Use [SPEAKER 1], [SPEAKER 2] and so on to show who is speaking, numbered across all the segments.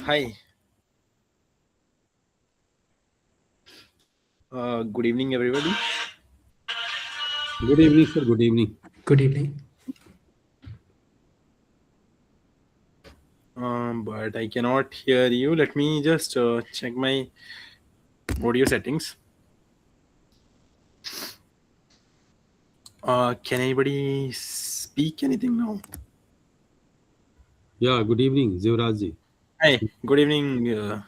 [SPEAKER 1] Hi. Good evening, everybody.
[SPEAKER 2] Good evening, sir. Good evening.
[SPEAKER 3] Good evening.
[SPEAKER 1] But I cannot hear you. Let me just check my audio settings. Can anybody speak anything now?
[SPEAKER 2] Yeah, good evening, Zivrajji.
[SPEAKER 1] Hi. Good evening,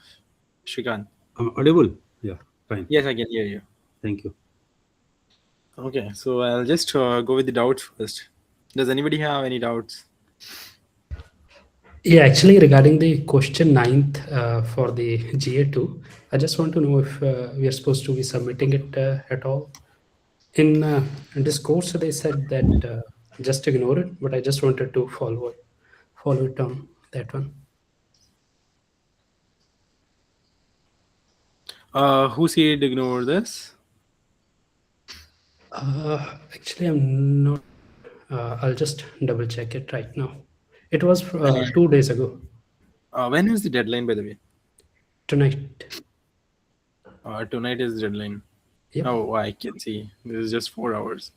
[SPEAKER 1] Shrikant.
[SPEAKER 2] I'm audible? Yeah, fine.
[SPEAKER 1] Yes, I can hear you.
[SPEAKER 2] Thank you.
[SPEAKER 1] Okay, so I'll just go with the doubts first. Does anybody have any doubts?
[SPEAKER 3] Yeah, actually, regarding the question 9th for the GA2, I just want to know if we are supposed to be submitting it at all. In this course, they said that just ignore it, but I just wanted to follow it on that one.
[SPEAKER 1] Who said ignore this?
[SPEAKER 3] Actually, I'm not. I'll just double check it right now. It was
[SPEAKER 1] And,
[SPEAKER 3] 2 days ago,
[SPEAKER 1] when is the deadline, by the way?
[SPEAKER 3] tonight.
[SPEAKER 1] Tonight is the deadline.
[SPEAKER 3] Yep.
[SPEAKER 1] Oh, I can see. This is just 4 hours.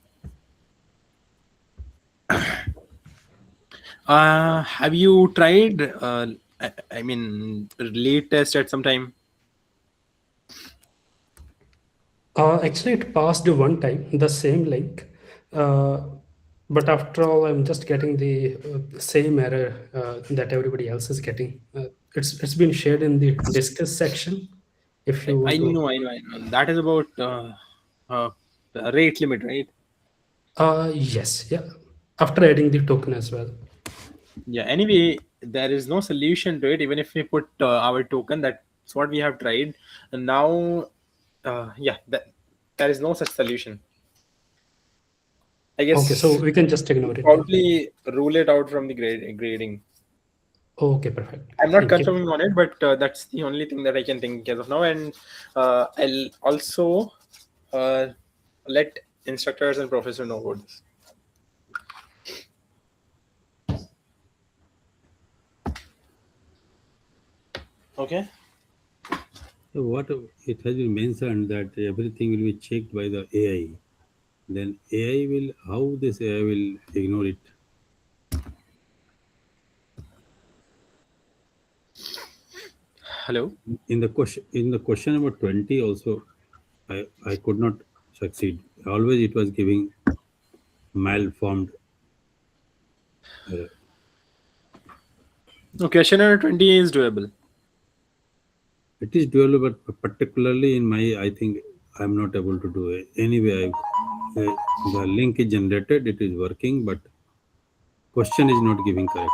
[SPEAKER 1] Have you tried? I mean, late test at some time.
[SPEAKER 3] Actually, it passed one time, the same link. But after all, I'm just getting the same error that everybody else is getting. It's been shared in the discuss section. If you want
[SPEAKER 1] I
[SPEAKER 3] to,
[SPEAKER 1] know, I know, I know. That is about the rate limit, right?
[SPEAKER 3] yes, yeah. After adding the token as well.
[SPEAKER 1] Yeah. Anyway, there is no solution to it. Even if we put our token, that's what we have tried, and now, yeah, there is no such solution. I
[SPEAKER 3] Okay,
[SPEAKER 1] guess
[SPEAKER 3] so we can just ignore it then.
[SPEAKER 1] probably rule it out from the grading.
[SPEAKER 3] Okay, perfect.
[SPEAKER 1] I'm not
[SPEAKER 3] Thank you.
[SPEAKER 1] confirming on it, but that's the only thing that I can think as of now. And I'll also let instructors and professors know about this. Okay.
[SPEAKER 2] So what it has been mentioned that everything will be checked by the AI. Then AI will, how this AI will ignore it?
[SPEAKER 1] Hello.
[SPEAKER 2] In the question number 20 also, I could not succeed. Always it was giving malformed error.
[SPEAKER 1] No, question number 20 is doable.
[SPEAKER 2] It is doable, but particularly in my, I think I'm not able to do it. Anyway, the link is generated, it is working, but question is not giving correct.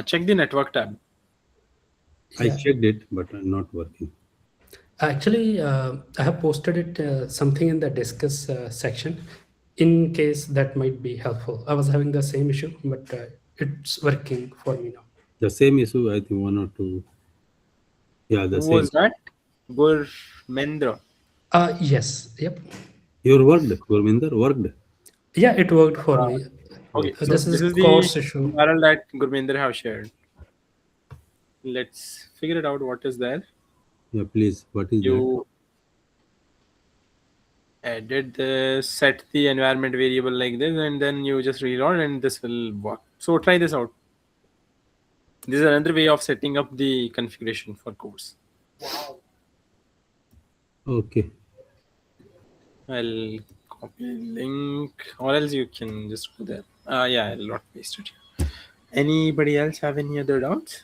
[SPEAKER 1] Check the network tab.
[SPEAKER 2] I
[SPEAKER 3] Yeah.
[SPEAKER 2] checked it, but not working.
[SPEAKER 3] Actually, I have posted it something in the discuss section. In case that might be helpful. I was having the same issue, but it's working for me now.
[SPEAKER 2] The same issue, I think one or two. Yeah, the
[SPEAKER 1] Who
[SPEAKER 2] same.
[SPEAKER 1] was that? Gurmendra.
[SPEAKER 3] Yes, yep.
[SPEAKER 2] Your worked, Gurminder, worked.
[SPEAKER 3] Yeah, it worked for me.
[SPEAKER 1] Okay,
[SPEAKER 2] Okay.
[SPEAKER 1] so
[SPEAKER 3] This
[SPEAKER 1] this
[SPEAKER 3] is
[SPEAKER 1] is the
[SPEAKER 3] course issue.
[SPEAKER 1] URL that Gurmendra have shared. Let's figure it out. What is there?
[SPEAKER 2] Yeah, please. What is that?
[SPEAKER 1] You edit this, set the environment variable like this, and then you just reload, and this will work. So try this out. This is another way of setting up the configuration for course.
[SPEAKER 2] Okay.
[SPEAKER 1] I'll copy link, or else you can just go there. Yeah, I'll not paste it here. Anybody else have any other doubts?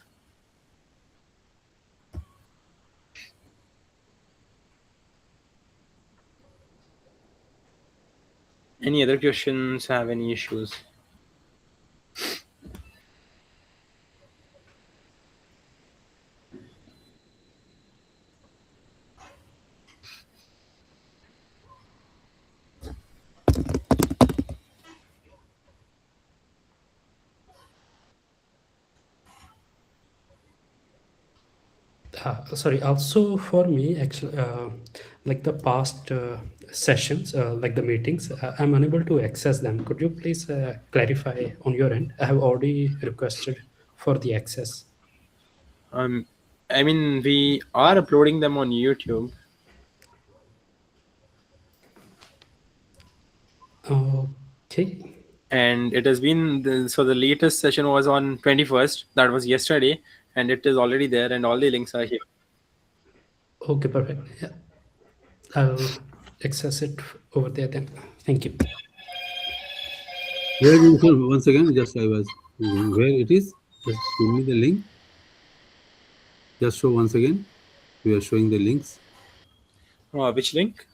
[SPEAKER 1] Any other questions? Have any issues?
[SPEAKER 3] Sorry, also for me, actually, like the past sessions, like the meetings, I'm unable to access them. Could you please clarify on your end? I have already requested for the access.
[SPEAKER 1] I mean, we are uploading them on YouTube,
[SPEAKER 3] Okay.
[SPEAKER 1] and it has been so the latest session was on 21st. That was yesterday, and it is already there, and all the links are here.
[SPEAKER 3] Okay, perfect. Yeah. I'll access it over there then. Thank you.
[SPEAKER 2] Where you show once again? Just I was where it is. Just give me the link. Just show once again. We are showing the links.
[SPEAKER 1] Which link?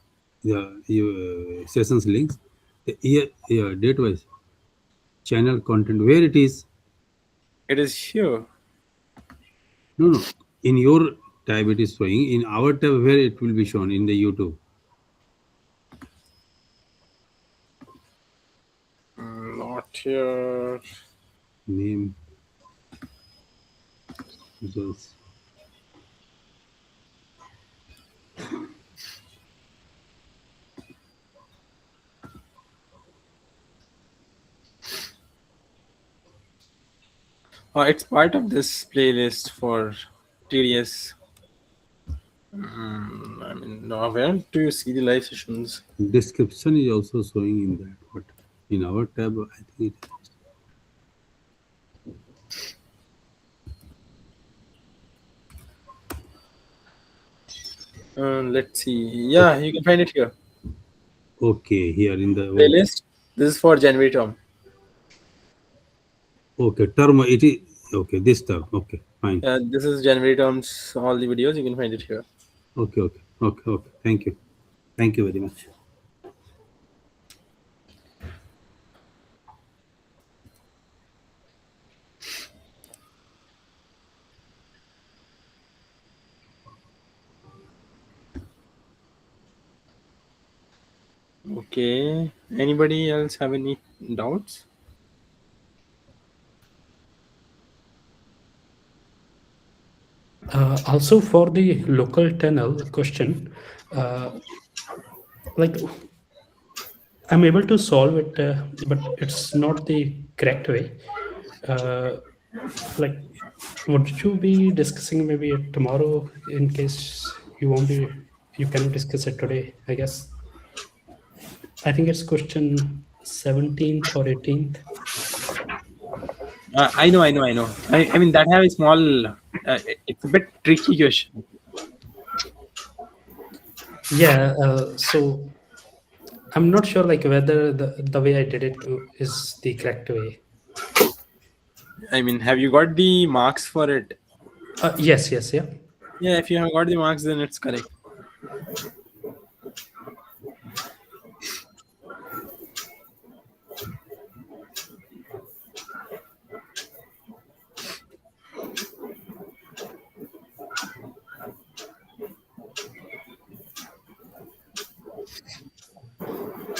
[SPEAKER 2] The sessions links. The year date wise channel content. Where it is?
[SPEAKER 1] It is here.
[SPEAKER 2] No. In your tab it is showing. In our tab where it will be shown in the YouTube.
[SPEAKER 1] Not here.
[SPEAKER 2] Name results.
[SPEAKER 1] It's part of this playlist for TDS. I mean, now where do you see the live sessions?
[SPEAKER 2] Description is also showing in that, but in our tab I think it is.
[SPEAKER 1] Let's see. Yeah, you can find it here.
[SPEAKER 2] Okay, here in the
[SPEAKER 1] Playlist. This is for January term.
[SPEAKER 2] okay term it is okay this term okay fine
[SPEAKER 1] This is January terms. All the videos you can find it here.
[SPEAKER 2] okay thank you very much.
[SPEAKER 1] Okay. Anybody else have any doubts?
[SPEAKER 3] Also for the local tunnel question, like I'm able to solve it, but it's not the correct way. Like, would you be discussing maybe tomorrow in case you cannot discuss it today, I guess? I think it's question 17th or 18th.
[SPEAKER 1] I know. I mean, that have a small. It's a bit tricky question.
[SPEAKER 3] Yeah, so I'm not sure like whether the way I did it is the correct way.
[SPEAKER 1] I mean, have you got the marks for it?
[SPEAKER 3] Yes, yeah.
[SPEAKER 1] Yeah, if you have got the marks, then it's correct.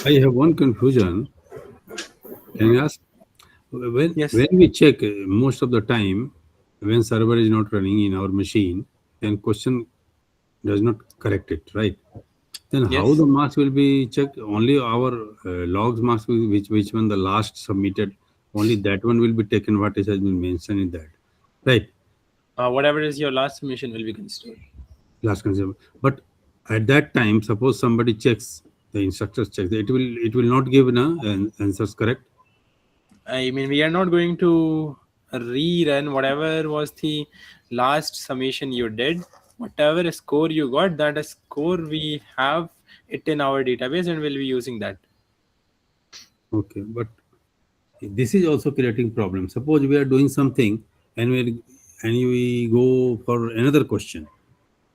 [SPEAKER 2] I have one confusion. Can I ask?
[SPEAKER 1] Yes.
[SPEAKER 2] When we check most of the time, when server is not running in our machine, then question does not correct it, right? Then how
[SPEAKER 1] Yes.
[SPEAKER 2] the marks will be checked? Only our logs marks, which one the last submitted, only that one will be taken. What has been mentioned in that, right?
[SPEAKER 1] Whatever is your last submission will be considered.
[SPEAKER 2] Last consumer. But at that time, suppose somebody checks the instructors check, it will not give an answers correct.
[SPEAKER 1] I mean, we are not going to rerun whatever was the last summation you did. Whatever score you got, that score we have it in our database and we'll be using that.
[SPEAKER 2] Okay, but this is also creating problem. Suppose we are doing something and we go for another question,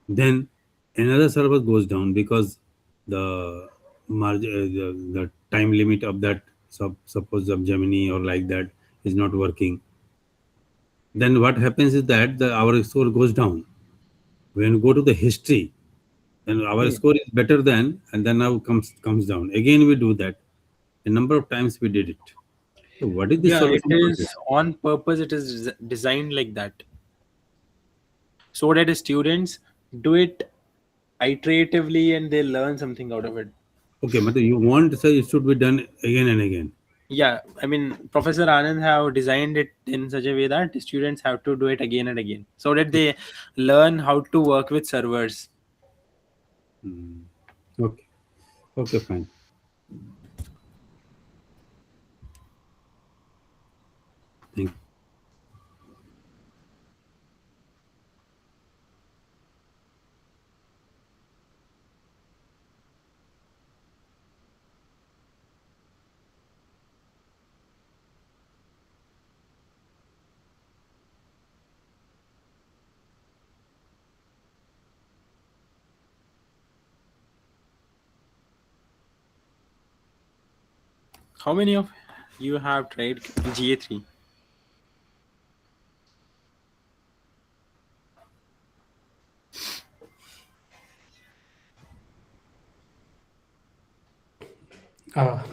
[SPEAKER 2] then another server goes down because the the time limit of that suppose of Gemini or like that is not working. Then what happens is that our score goes down. When we go to the history, then our
[SPEAKER 1] Hmm.
[SPEAKER 2] score is better than, and then now comes down. Again, we do that. A number of times we did it. So what is the
[SPEAKER 1] Yeah, it
[SPEAKER 2] solution for
[SPEAKER 1] is
[SPEAKER 2] this?
[SPEAKER 1] on purpose. It is designed like that so that students do it iteratively and they learn something out of it.
[SPEAKER 2] Okay, but you want to say it should be done again and again.
[SPEAKER 1] Yeah, I mean, Professor Anand have designed it in such a way that the students have to do it again and again so that they learn how to work with servers.
[SPEAKER 2] Hmm. Okay. Okay, fine. Thank you.
[SPEAKER 1] How many of you have tried GA3?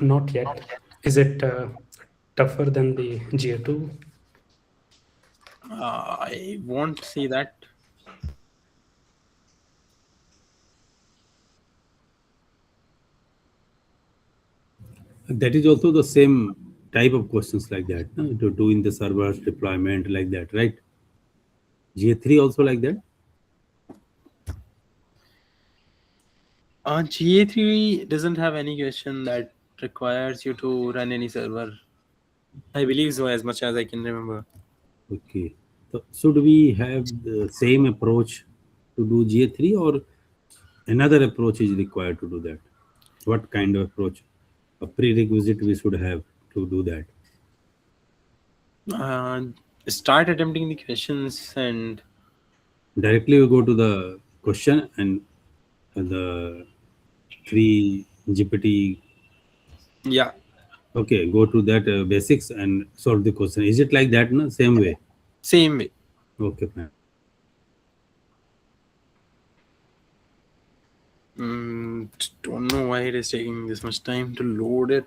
[SPEAKER 3] Not yet. Is it tougher than the GA2?
[SPEAKER 1] I won't say that.
[SPEAKER 2] That is also the same type of questions like that, no? To do in the servers deployment like that, right? GA3 also like that.
[SPEAKER 1] GA3 doesn't have any question that requires you to run any server. I believe so, as much as I can remember.
[SPEAKER 2] Okay. So should we have the same approach to do GA3, or another approach is required to do that? What kind of approach, a prerequisite we should have to do that?
[SPEAKER 1] Uh, Start attempting the questions and
[SPEAKER 2] Directly we go to the question and the free GPT.
[SPEAKER 1] yeah,
[SPEAKER 2] Okay, go to that basics and solve the question. Is it like that? No, same way.
[SPEAKER 1] same way.
[SPEAKER 2] Okay, fine.
[SPEAKER 1] Don't know why it is taking this much time to load it.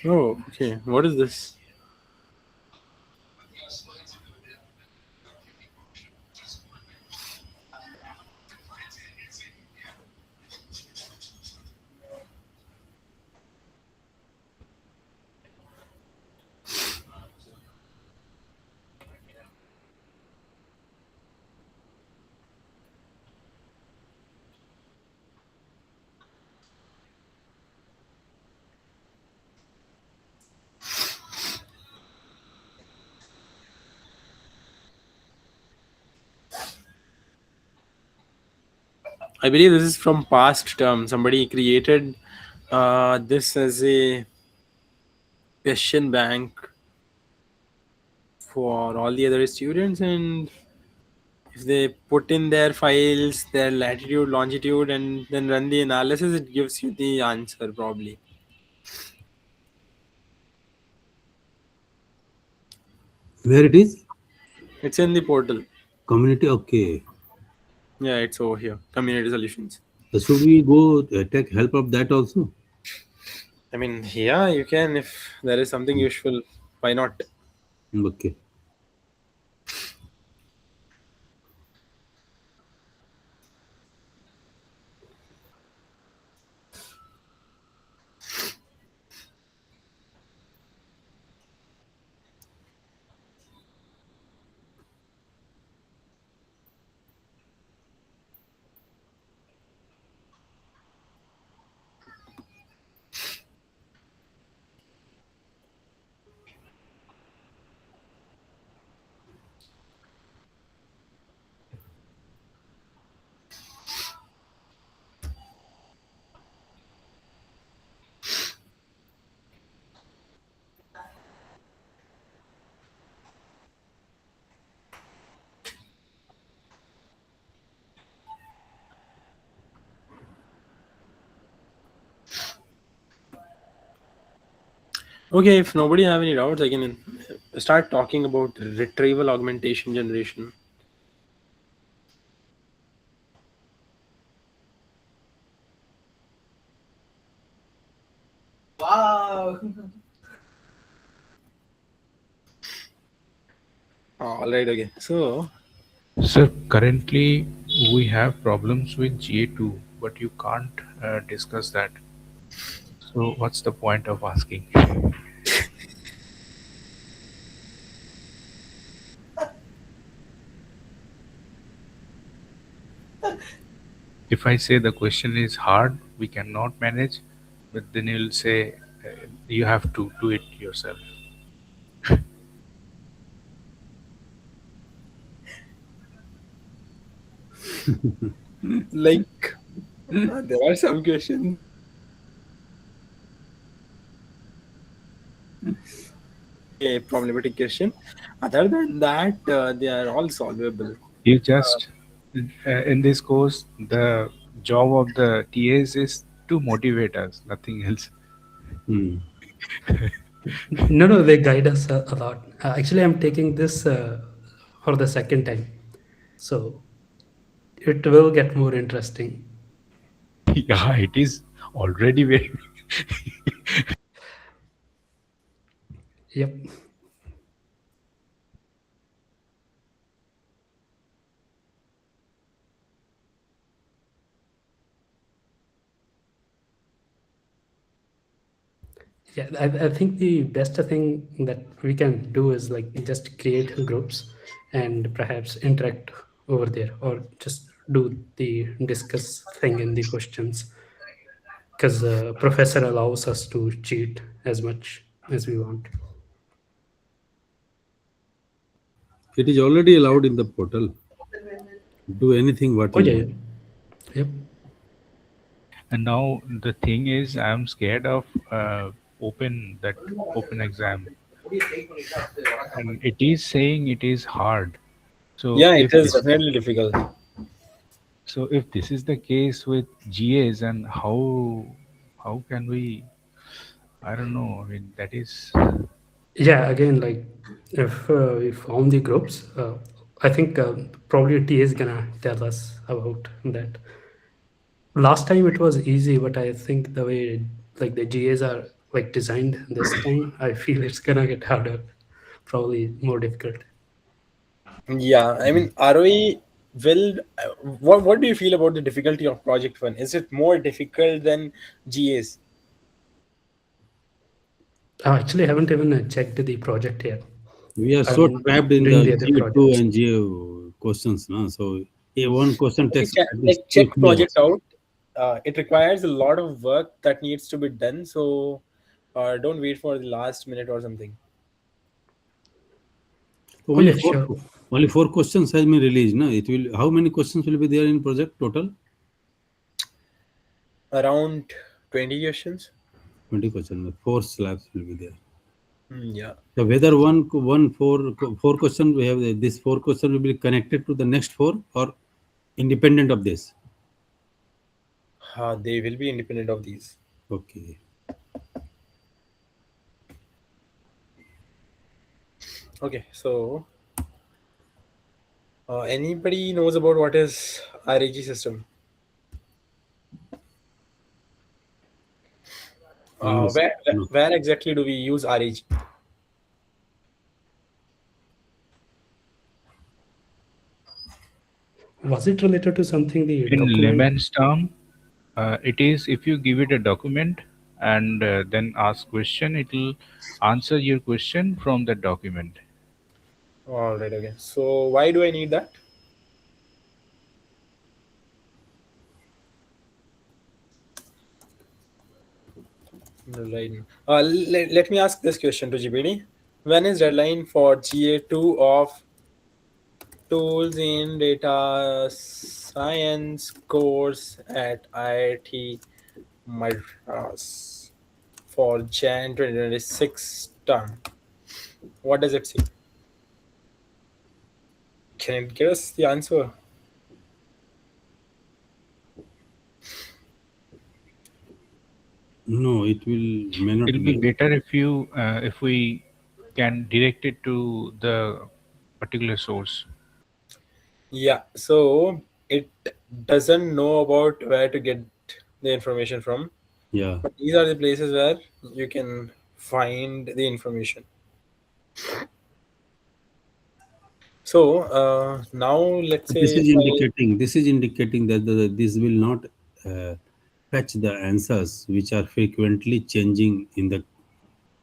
[SPEAKER 1] Oh, okay. What is this? I believe this is from past term. Somebody created this as a question bank for all the other students, and if they put in their files, their latitude, longitude, and then run the analysis, it gives you the answer probably.
[SPEAKER 2] Where it is?
[SPEAKER 1] It's in the portal.
[SPEAKER 2] Community. Okay.
[SPEAKER 1] Yeah, it's over here. Community solutions.
[SPEAKER 2] Should we go take help of that also?
[SPEAKER 1] I mean, yeah, you can if there is something useful. Why not?
[SPEAKER 2] Okay.
[SPEAKER 1] Okay, if nobody have any doubts, I can start talking about retrieval augmentation generation.
[SPEAKER 4] Wow.
[SPEAKER 1] All right, okay. So
[SPEAKER 5] So currently we have problems with GA2, but you can't discuss that. So what's the point of asking? If I say the question is hard, we cannot manage, but then you'll say you have to do it yourself.
[SPEAKER 1] like there are some questions a problematic question. Other than that, they are all solvable.
[SPEAKER 5] You just in this course, the job of the TAs is to motivate us, nothing else.
[SPEAKER 2] Hmm.
[SPEAKER 3] No, no, they guide us a lot. Actually, I'm taking this for the second time, so it will get more interesting.
[SPEAKER 5] Yeah, it is already very.
[SPEAKER 3] Yep. Yeah, I think the best thing that we can do is like just create groups and perhaps interact over there, or just do the discuss thing in the questions, because professor allows us to cheat as much as we want.
[SPEAKER 2] It is already allowed in the portal. Do anything what
[SPEAKER 3] Oh
[SPEAKER 2] you
[SPEAKER 3] yeah,
[SPEAKER 2] want.
[SPEAKER 3] yeah. Yep.
[SPEAKER 5] And now the thing is, I'm scared of open that open exam, and it is saying it is hard. So
[SPEAKER 1] Yeah, it
[SPEAKER 5] if
[SPEAKER 1] is
[SPEAKER 5] this,
[SPEAKER 1] definitely difficult.
[SPEAKER 5] so if this is the case with GAs, and how can we? I don't know. I mean, that is.
[SPEAKER 3] Yeah, again, like if we found the groups, I think probably T is gonna tell us about that. Last time it was easy, but I think the way like the GAs are like designed this time, I feel it's gonna get harder, probably more difficult.
[SPEAKER 1] Yeah, I mean ROE will. What do you feel about the difficulty of Project One? Is it more difficult than GAs?
[SPEAKER 3] I actually haven't even checked the project yet.
[SPEAKER 2] We are so
[SPEAKER 3] I'm
[SPEAKER 2] trapped in
[SPEAKER 3] doing
[SPEAKER 2] the
[SPEAKER 3] the other
[SPEAKER 2] GA2
[SPEAKER 3] projects.
[SPEAKER 2] and GA questions. No? So one question
[SPEAKER 1] Okay,
[SPEAKER 2] takes at least
[SPEAKER 1] like
[SPEAKER 2] two,
[SPEAKER 1] check
[SPEAKER 2] three
[SPEAKER 1] project
[SPEAKER 2] hours.
[SPEAKER 1] out. It requires a lot of work that needs to be done. So don't wait for the last minute or something.
[SPEAKER 2] So
[SPEAKER 3] Oh yeah, sure.
[SPEAKER 2] only four questions has been released. No? It will. How many questions will be there in project total?
[SPEAKER 1] Around 20 questions.
[SPEAKER 2] 20 questions. Four slabs will be there.
[SPEAKER 1] Yeah.
[SPEAKER 2] So whether four question we have this four question will be connected to the next four or independent of this.
[SPEAKER 1] They will be independent of these.
[SPEAKER 2] Okay.
[SPEAKER 1] Okay, so anybody knows about what is RAG system?
[SPEAKER 2] No,
[SPEAKER 1] Where
[SPEAKER 2] no.
[SPEAKER 1] where exactly do we use RAG?
[SPEAKER 3] Was it related to something the
[SPEAKER 5] In
[SPEAKER 3] document?
[SPEAKER 5] layman's term, it is if you give it a document and then ask question, it will answer your question from the document.
[SPEAKER 1] All right, okay. So why do I need that? Right. Let me ask this question to GPD. When is deadline for GA2 of tools in data science course at IIT Madras for Jan 2026 term? What does it say? Can it give us the answer?
[SPEAKER 2] No, it will may not
[SPEAKER 5] It'll be
[SPEAKER 2] give.
[SPEAKER 5] better if we can direct it to the particular source.
[SPEAKER 1] Yeah, so it doesn't know about where to get the information from,
[SPEAKER 2] Yeah.
[SPEAKER 1] but these are the places where you can find the information. So now let's
[SPEAKER 2] This
[SPEAKER 1] say
[SPEAKER 2] is
[SPEAKER 1] if I
[SPEAKER 2] indicating. This is indicating that this will not fetch the answers which are frequently changing in the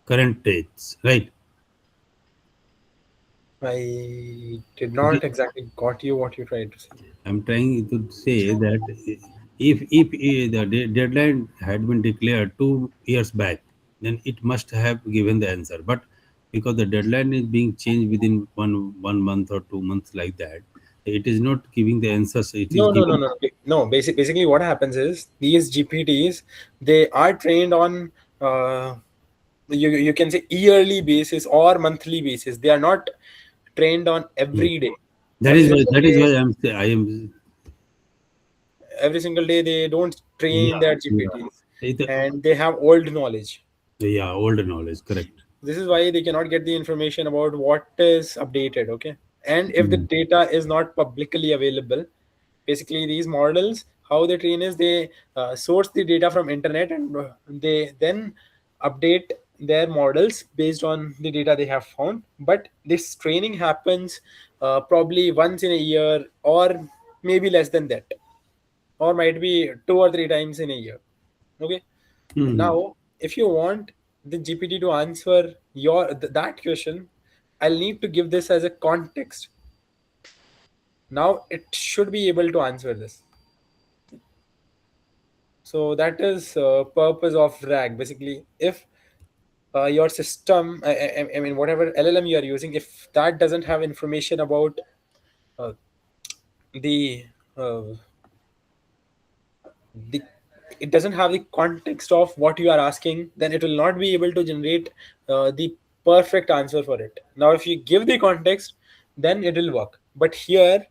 [SPEAKER 2] current dates. Right.
[SPEAKER 1] I did
[SPEAKER 2] It is,
[SPEAKER 1] not exactly got you what you tried to say.
[SPEAKER 2] I'm trying to say that if the deadline had been declared 2 years back, then it must have given the answer. But because the deadline is being changed within one month or 2 months like that, it is not giving the answers. It is
[SPEAKER 1] No, no, no,
[SPEAKER 2] giving.
[SPEAKER 1] no, no. No, basically, what happens is these GPTs, they are trained on you can say yearly basis or monthly basis. They are not trained on
[SPEAKER 2] Hmm.
[SPEAKER 1] every day.
[SPEAKER 2] That
[SPEAKER 1] Every
[SPEAKER 2] is why.
[SPEAKER 1] single
[SPEAKER 2] That is
[SPEAKER 1] day,
[SPEAKER 2] why I am.
[SPEAKER 1] every single day they don't train
[SPEAKER 2] Yeah.
[SPEAKER 1] their
[SPEAKER 2] Yeah.
[SPEAKER 1] GPTs,
[SPEAKER 2] It,
[SPEAKER 1] and they have old knowledge.
[SPEAKER 2] yeah. Older knowledge. Correct.
[SPEAKER 1] This is why they cannot get the information about what is updated. Okay, and if the
[SPEAKER 2] Hmm.
[SPEAKER 1] data is not publicly available, basically these models, how they train is they source the data from internet, and they then update their models based on the data they have found. But this training happens probably once in a year, or maybe less than that, or might be 2 or 3 times in a year. Okay,
[SPEAKER 2] Hmm.
[SPEAKER 1] now if you want the GPT to answer that question, I'll need to give this as a context. Now it should be able to answer this. So that is purpose of RAG. Basically, if your system, I mean, whatever LLM you are using, if that doesn't have information about uh, the uh, the it doesn't have the context of what you are asking, then it will not be able to generate the perfect answer for it. Now if you give the context, then it will work. But here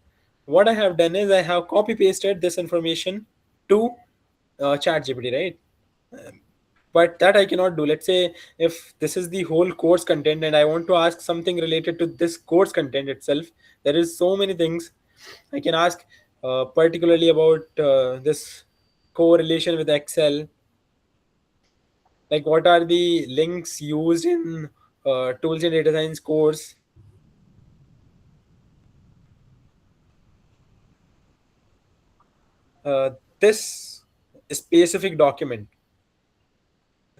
[SPEAKER 1] what I have done is I have copy pasted this information to chat gpt, right? But that I cannot do. Let's say if this is the whole course content and I want to ask something related to this course content itself, there is so many things I can ask, particularly about this correlation with Excel. Like, what are the links used in tools in data science course? This specific document,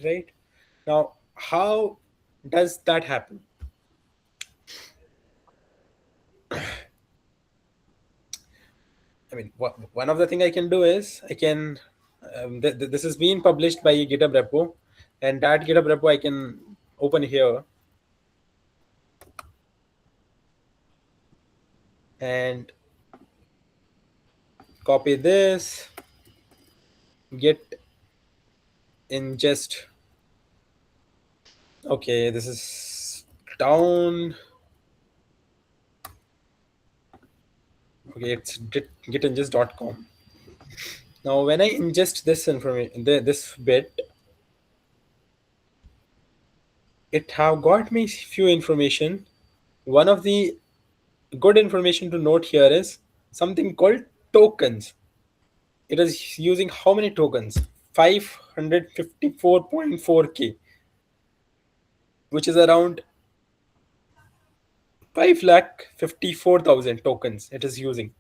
[SPEAKER 1] right? Now, how does that happen? I mean, one of the thing I can do is I can this is being published by GitHub repo, and that GitHub repo I can open here and copy this, git ingest. Okay, this is down. Okay, it's gitingest.com. Now, when I ingest this information, this bit, it have got me few information. One of the good information to note here is something called tokens. It is using how many tokens? 554.4k, which is around 5,54,000 tokens it is using,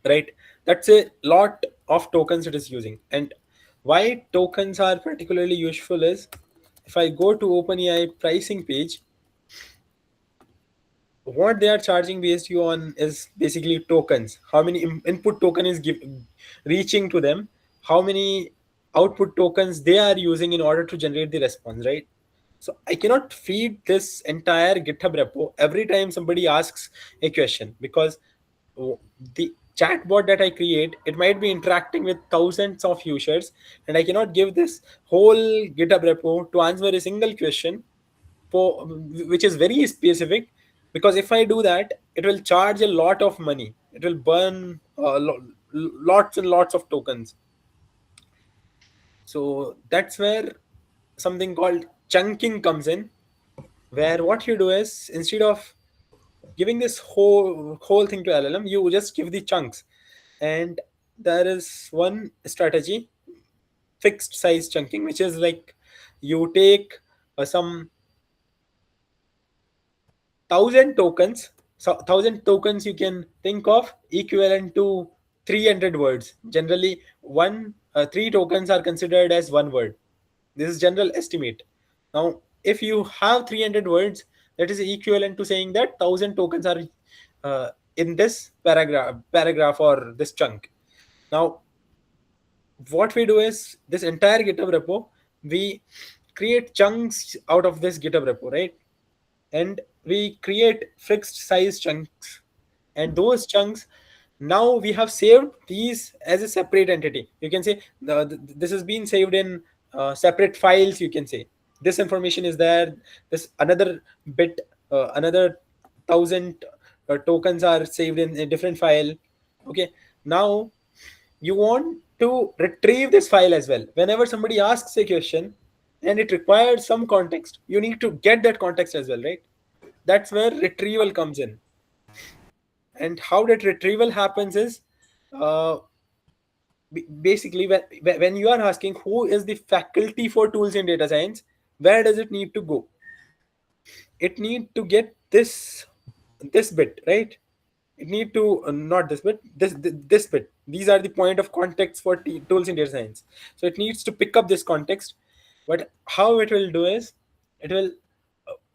[SPEAKER 1] right? That's a lot of tokens it is using. And why tokens are particularly useful is if I go to OpenAI pricing page, what they are charging based you on is basically tokens. How many input token is reaching to them, how many output tokens they are using in order to generate the response, right? So I cannot feed this entire GitHub repo every time somebody asks a question, because the chatbot that I create, it might be interacting with thousands of users, and I cannot give this whole GitHub repo to answer a single question for which is very specific, because if I do that, it will charge a lot of money. It will burn lots and lots of tokens. So that's where something called chunking comes in, where what you do is, instead of giving this whole thing to LLM, you just give the chunks. And there is one strategy, fixed size chunking, which is like you take some 1,000 tokens. So 1,000 tokens you can think of equivalent to 300 words. Generally, three tokens are considered as one word. This is general estimate. Now, if you have 300 words, that is equivalent to saying that 1,000 tokens are in this paragraph or this chunk. Now, what we do is, this entire GitHub repo, we create chunks out of this GitHub repo, right? And we create fixed size chunks, and those chunks, now we have saved these as a separate entity. You can say this has been saved in separate files. You can say this information is there, this another bit, another 1,000 tokens are saved in a different file. Okay, now you want to retrieve this file as well. Whenever somebody asks a question and it requires some context, you need to get that context as well, right? That's where retrieval comes in. And how that retrieval happens is, uh, basically, when you are asking who is the faculty for tools in data science, where does it need to go? It need to get this bit, right? It need to not this bit, this bit. These are the point of context for tools in data science. So it needs to pick up this context. But how it will do is, it will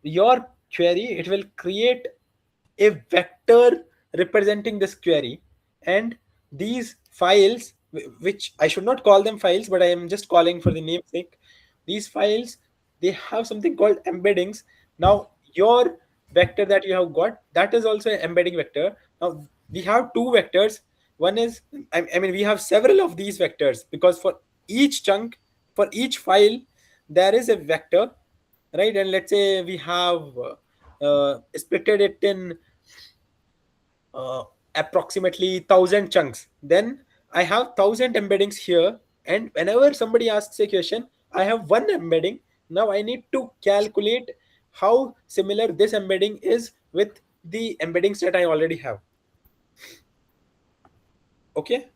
[SPEAKER 1] your query, it will create a vector representing this query, and these files, which I should not call them files, but I am just calling for the namesake, these files, they have something called embeddings. Now your vector that you have got, that is also an embedding vector. Now we have two vectors. One is, I mean, we have several of these vectors, because for each chunk, for each file, there is a vector, right? And let's say we have splitted it in uh, approximately 1,000 chunks. Then I have 1,000 embeddings here, and whenever somebody asks a question, I have one embedding. Now I need to calculate how similar this embedding is with the embeddings that I already have. Okay,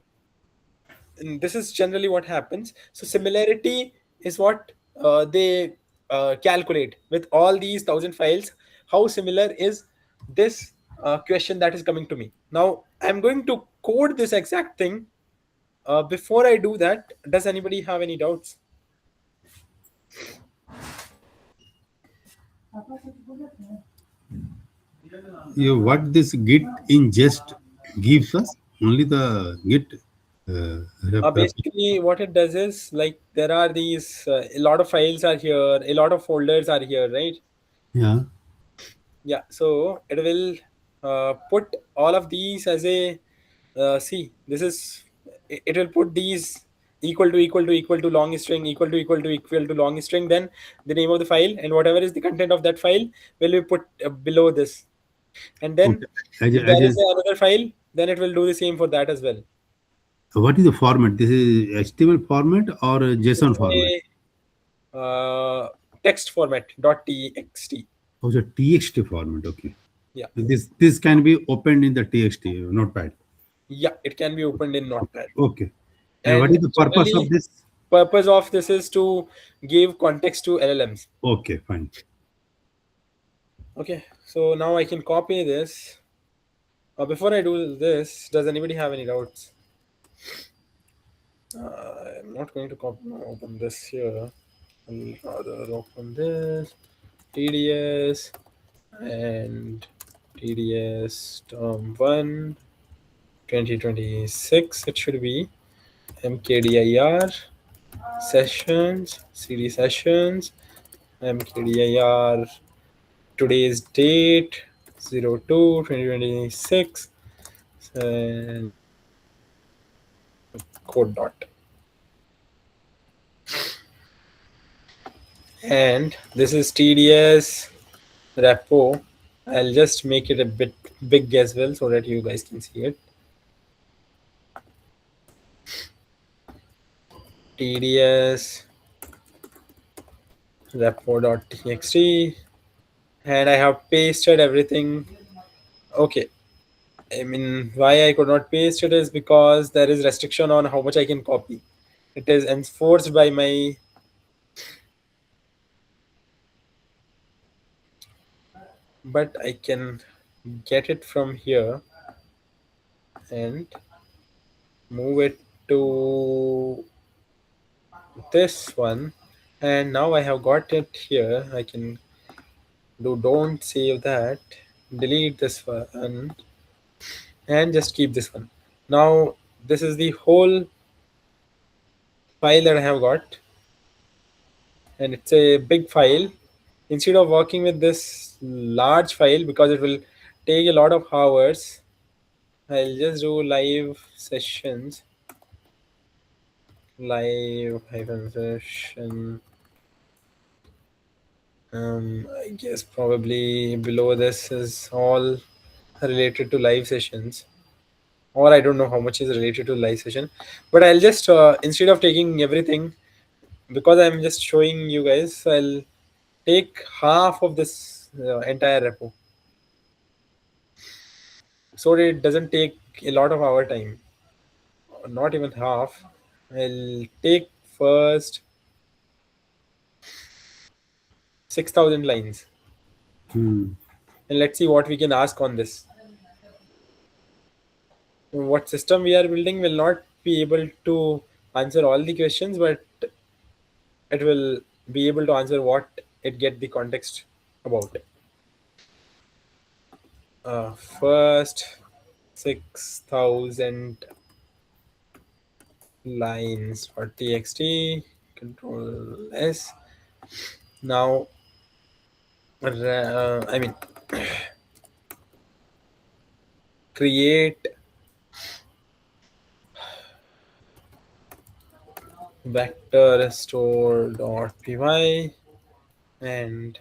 [SPEAKER 1] and this is generally what happens. So similarity is what they calculate with all these 1,000 files. How similar is this question that is coming to me? Now I'm going to code this exact thing. Before I do that, does anybody have any doubts?
[SPEAKER 2] What this Git ingest gives us? Only the Git.
[SPEAKER 1] Basically, what it does is, like, there are these a lot of files are here, a lot of folders are here, right?
[SPEAKER 2] Yeah.
[SPEAKER 1] Yeah, so it will put all of these as a see, this is, it will put these equal to long string, equal to long string, then the name of the file, and whatever is the content of that file will be put below this. And then
[SPEAKER 2] Okay. As
[SPEAKER 1] if
[SPEAKER 2] a, as
[SPEAKER 1] there is
[SPEAKER 2] a,
[SPEAKER 1] another file, then it will do the same for that as well.
[SPEAKER 2] what is the format? This is HTML format or a JSON
[SPEAKER 1] It's
[SPEAKER 2] format?
[SPEAKER 1] a text format .txt.
[SPEAKER 2] Oh, so TXT format. Okay.
[SPEAKER 1] Yeah,
[SPEAKER 2] This can be opened in the TXT notepad.
[SPEAKER 1] yeah, it can be opened in Notepad.
[SPEAKER 2] Okay. And what
[SPEAKER 1] And
[SPEAKER 2] is the purpose of
[SPEAKER 1] generally,
[SPEAKER 2] this?
[SPEAKER 1] purpose of this is to give context to LLMs.
[SPEAKER 2] Okay, fine.
[SPEAKER 1] Okay, so now I can copy this. Before I do this, does anybody have any doubts? I'm not going to open this here. I'll rather open this TDS and TDS term 1 2026. It should be mkdir sessions, cd sessions, mkdir today's date 02/2026, and code dot. And this is TDS repo. I'll just make it a bit big as well so that you guys can see it. TDS repo.txt, and I have pasted everything. Okay. I mean, why I could not paste it is because there is restriction on how much I can copy. It is enforced by my, but I can get it from here and move it to this one. And now I have got it here. I can do don't save that, delete this one, and just keep this one. Now this is the whole file that I have got, and it's a big file. Instead of working with this large file because it will take a lot of hours, I'll just do live sessions, live hyphen session. I guess probably below this is all related to live sessions, or I don't know how much is related to live session, but I'll just instead of taking everything, because I'm just showing you guys, I'll take half of this entire repo so that it doesn't take a lot of our time. Not even half. I'll take first 6,000 lines,
[SPEAKER 2] Hmm.
[SPEAKER 1] and let's see what we can ask on this. What system we are building will not be able to answer all the questions, but it will be able to answer what it get the context about. First 6,000 lines for txt, control s. Now I mean, create vector store.py, and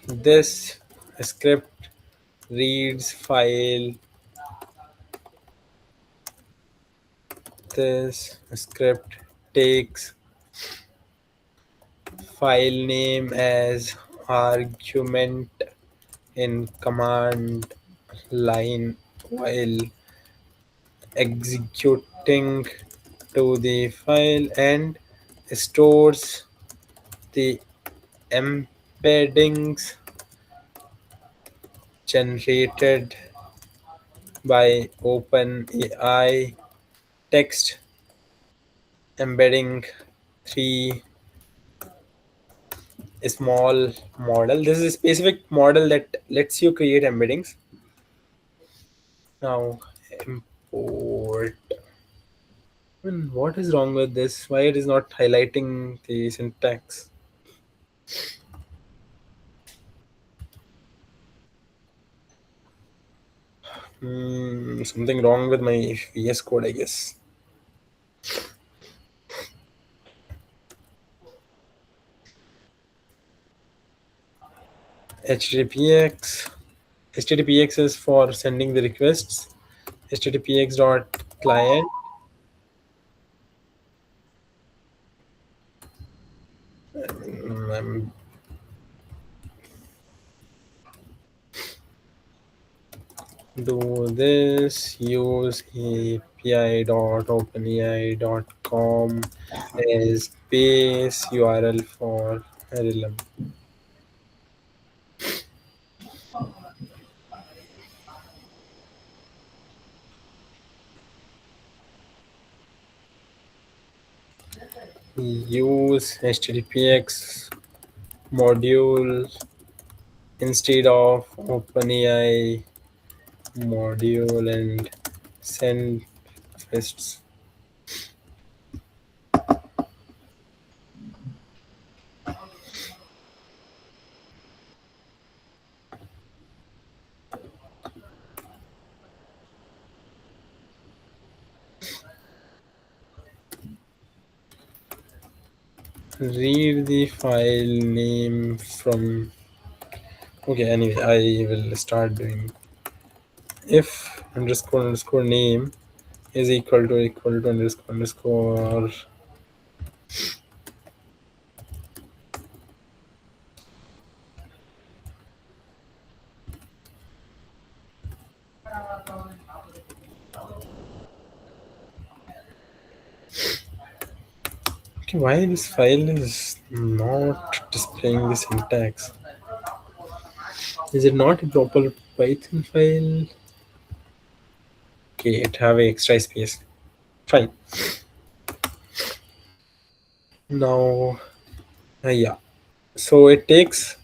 [SPEAKER 1] this script reads file. This script takes file name as argument in command line while executing to the file, and stores the embeddings generated by OpenAI text embedding 3 small model. This is a specific model that lets you create embeddings. Now import. What is wrong with this? Why it is not highlighting the syntax? Something wrong with my VS Code, I guess. HTTPX. HTTPX is for sending the requests. HTTPX dot client. Um, do this. Use api.openai.com as base URL for LLM. Use HTTPX module instead of OpenAI module and send requests. Read the file name from Okay, anyway, I will start doing if underscore name is equal to underscore. Okay, why this file is not displaying the syntax? Is it not a proper Python file? Okay, it have a extra space. Fine. Now, yeah. So it takes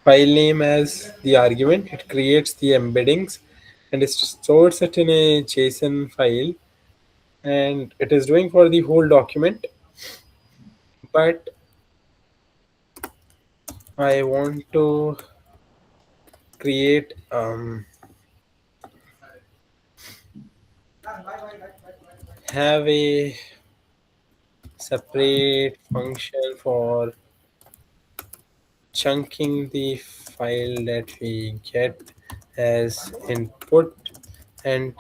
[SPEAKER 1] file name as the argument. It creates the embeddings, and it stores it in a JSON file, and it is doing for the whole document. But I want to create have a separate function for chunking the file that we get as input and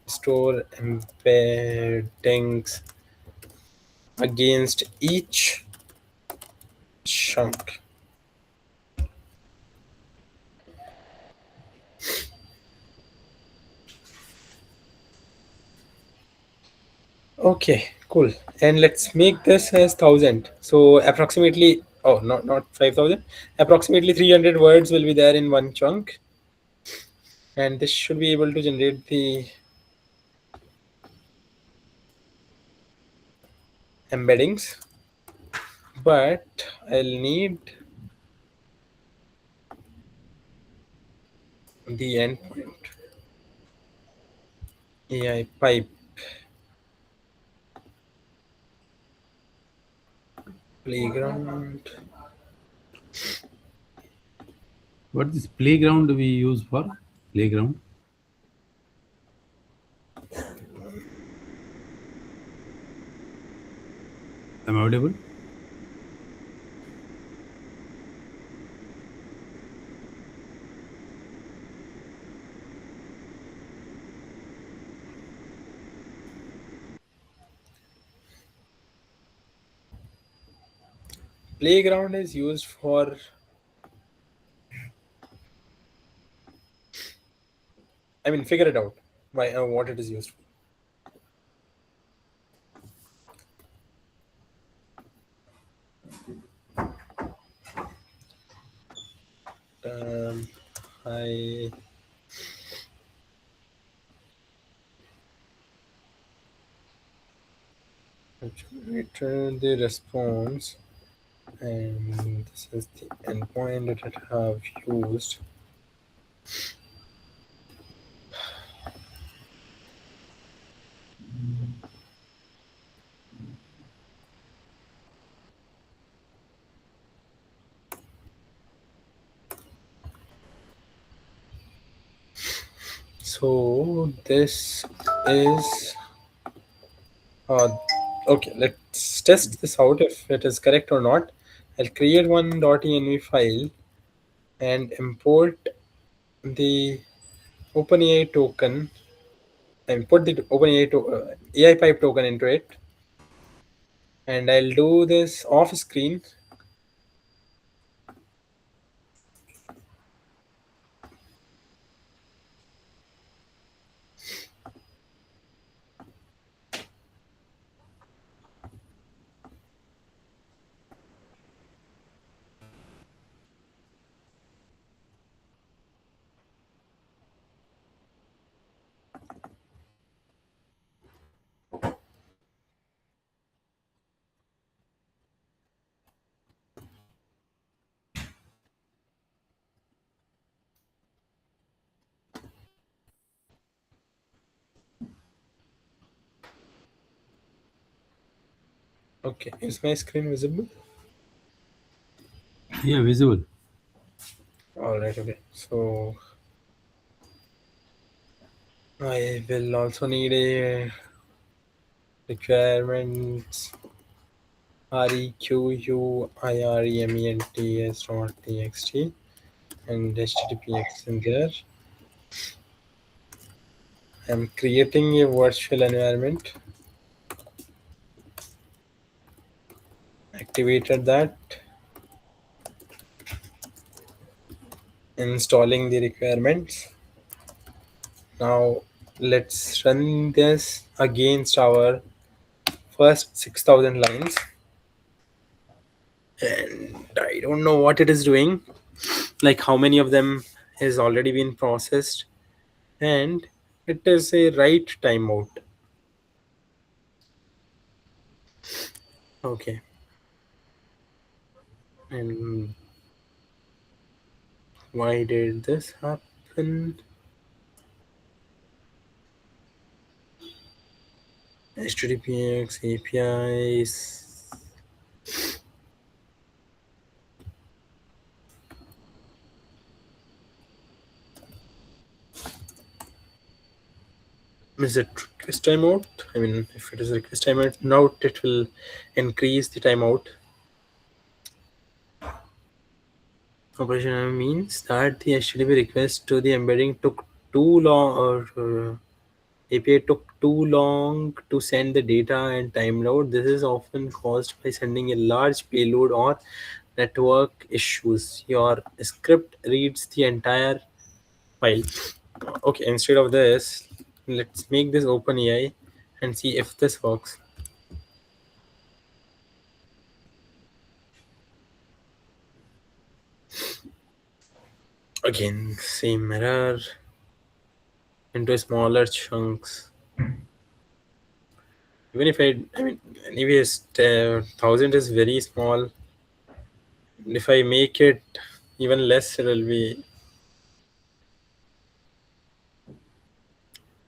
[SPEAKER 1] store embeddings against each chunk. Okay, cool. And let's make this as 1,000. So approximately, oh, not 5,000. Approximately 300 words will be there in one chunk, and this should be able to generate the embeddings. But I'll need the endpoint AI pipe playground.
[SPEAKER 2] What is playground we use for? Playground. Am I audible?
[SPEAKER 1] Playground is used for, I mean, figure it out why what it is used for. I return the response, and this is the endpoint that I have used. So this is okay. Let's test this out if it is correct or not. I'll create one .env file and import the OpenAI token and put the OpenAI AI pipe token into it. And I'll do this off screen. Okay, is my screen visible?
[SPEAKER 2] Yeah, visible.
[SPEAKER 1] All right, okay. So I will also need a requirements requirements dot txt, and HTTPX in there. I'm creating a virtual environment. Activated that. Installing the requirements. Now let's run this against our first 6,000 lines. And I don't know what it is doing, like how many of them has already been processed, and it is a write timeout. Okay, and why did this happen? HTTPX APIs. Is it request timeout? I mean, if it is request timeout, now it will increase the timeout. Operation means that the HTTP request to the embedding took too long, or API took too long to send the data and timed out. This is often caused by sending a large payload or network issues. Your script reads the entire file. Okay, instead of this, let's make this OpenAI and see if this works. Again, same error into smaller chunks. Even if I mean, anyways, 1,000 is very small. If I make it even less, it will be,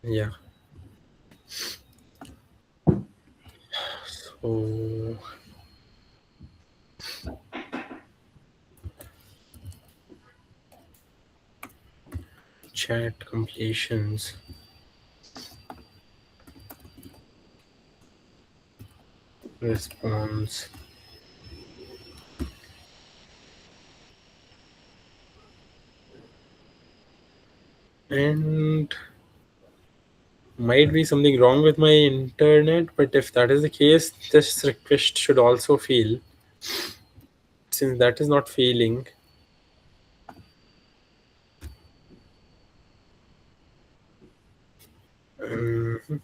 [SPEAKER 1] yeah. So chat completions. Response. And might be something wrong with my internet, but if that is the case, this request should also fail. Since that is not failing, um,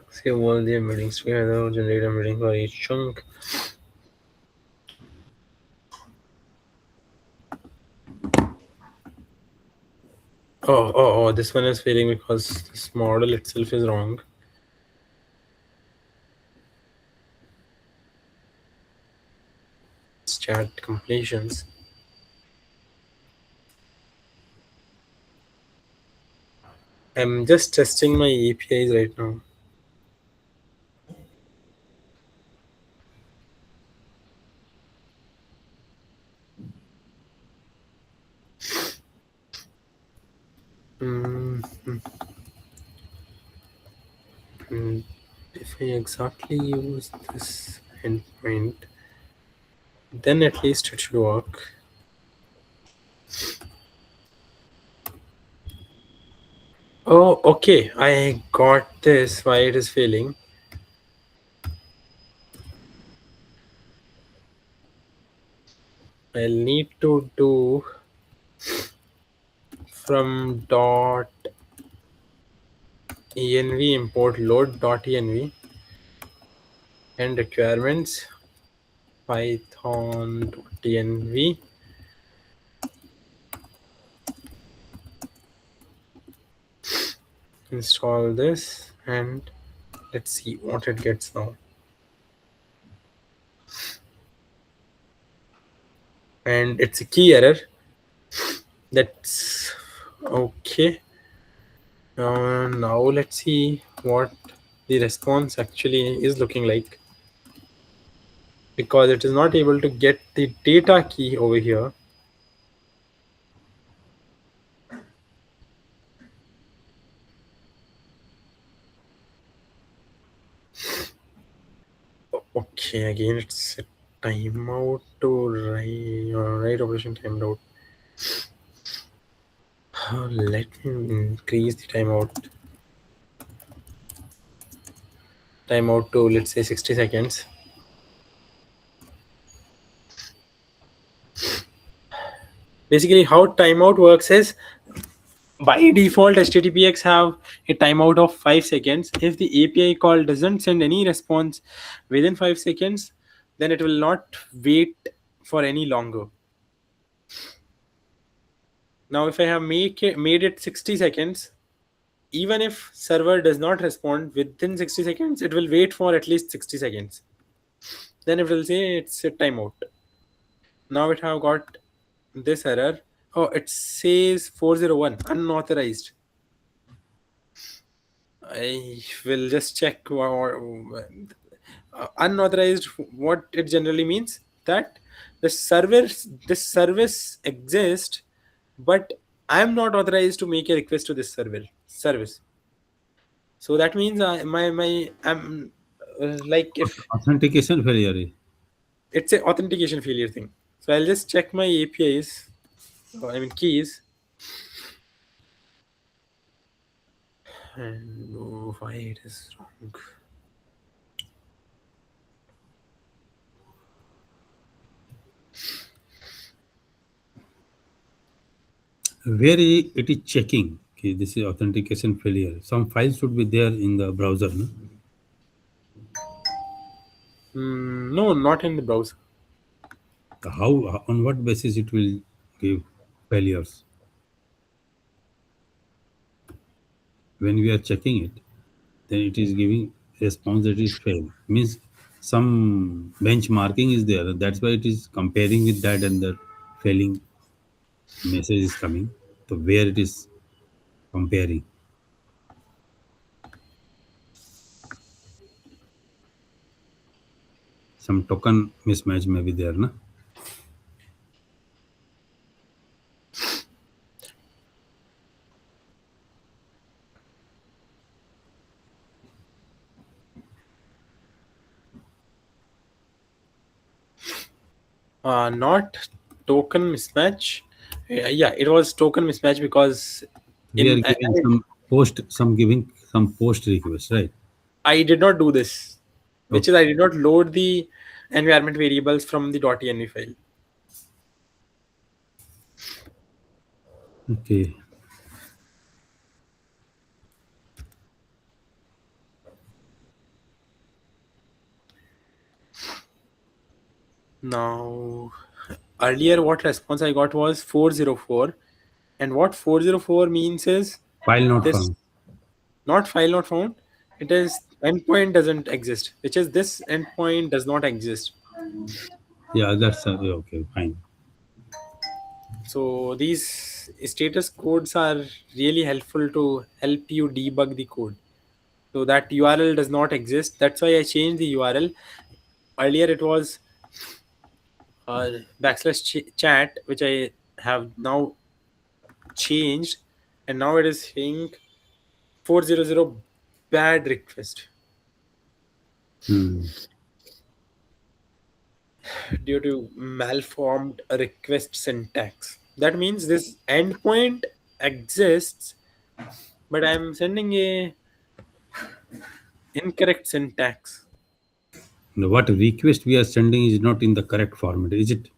[SPEAKER 1] save all the embeddings together, generate embedding for each chunk. Oh, this one is failing because this model itself is wrong. It's chat completions. I'm just testing my APIs right now. And if I exactly use this endpoint, then at least it should work. Oh, okay. I got this. Why it is failing? I'll need to do from .env import load.env and requirements python.env. Install this and let's see what it gets now. And it's a key error. That's okay. Now let's see what the response actually is looking like. because it is not able to get the data key over here. Okay, again it's a timeout to write operation timed out. Let me increase the timeout to, let's say, 60 seconds. Basically, how timeout works is, by default, HTTPX have a timeout of 5 seconds. If the API call doesn't send any response within 5 seconds, then it will not wait for any longer. Now, if I have made it 60 seconds, even if server does not respond within 60 seconds, it will wait for at least 60 seconds. Then it will say it's a timeout. Now it have got this error. Oh, it says 401 unauthorized. I will just check unauthorized. What it generally means, that this service exists, but I am not authorized to make a request to this service. So that means I'm like, if
[SPEAKER 2] Authentication failure.
[SPEAKER 1] it's an authentication failure thing. So I'll just check my APIs, keys, and why it is wrong.
[SPEAKER 2] Where it is checking, okay, this is authentication failure. Some files should be there in the browser, no?
[SPEAKER 1] No, not in the browser.
[SPEAKER 2] How, on what basis it will give failures? When we are checking it, then it is giving response that is fail. Means some benchmarking is there. That's why it is comparing with that, and the failing message is coming. So where it is comparing. Some token mismatch may be there, no?
[SPEAKER 1] Not token mismatch. Yeah, it was token mismatch because
[SPEAKER 2] We are giving some post request, right?
[SPEAKER 1] I did not do this, which is
[SPEAKER 2] Okay.
[SPEAKER 1] I did not load the environment variables from the .env file.
[SPEAKER 2] Okay.
[SPEAKER 1] Now, earlier what response I got was 404, and what 404 means is
[SPEAKER 2] File not
[SPEAKER 1] this,
[SPEAKER 2] found.
[SPEAKER 1] not file not found. It is endpoint doesn't exist, which is this endpoint does not exist.
[SPEAKER 2] Yeah, that's yeah, okay, fine.
[SPEAKER 1] So these status codes are really helpful to help you debug the code. So that URL does not exist. That's why I changed the URL. Earlier it was chat, which I have now changed, and now it is saying 400 bad request
[SPEAKER 2] Hmm.
[SPEAKER 1] due to malformed request syntax. That means this endpoint exists, but I'm sending a incorrect syntax.
[SPEAKER 2] What request we are sending is not in the correct format, is it?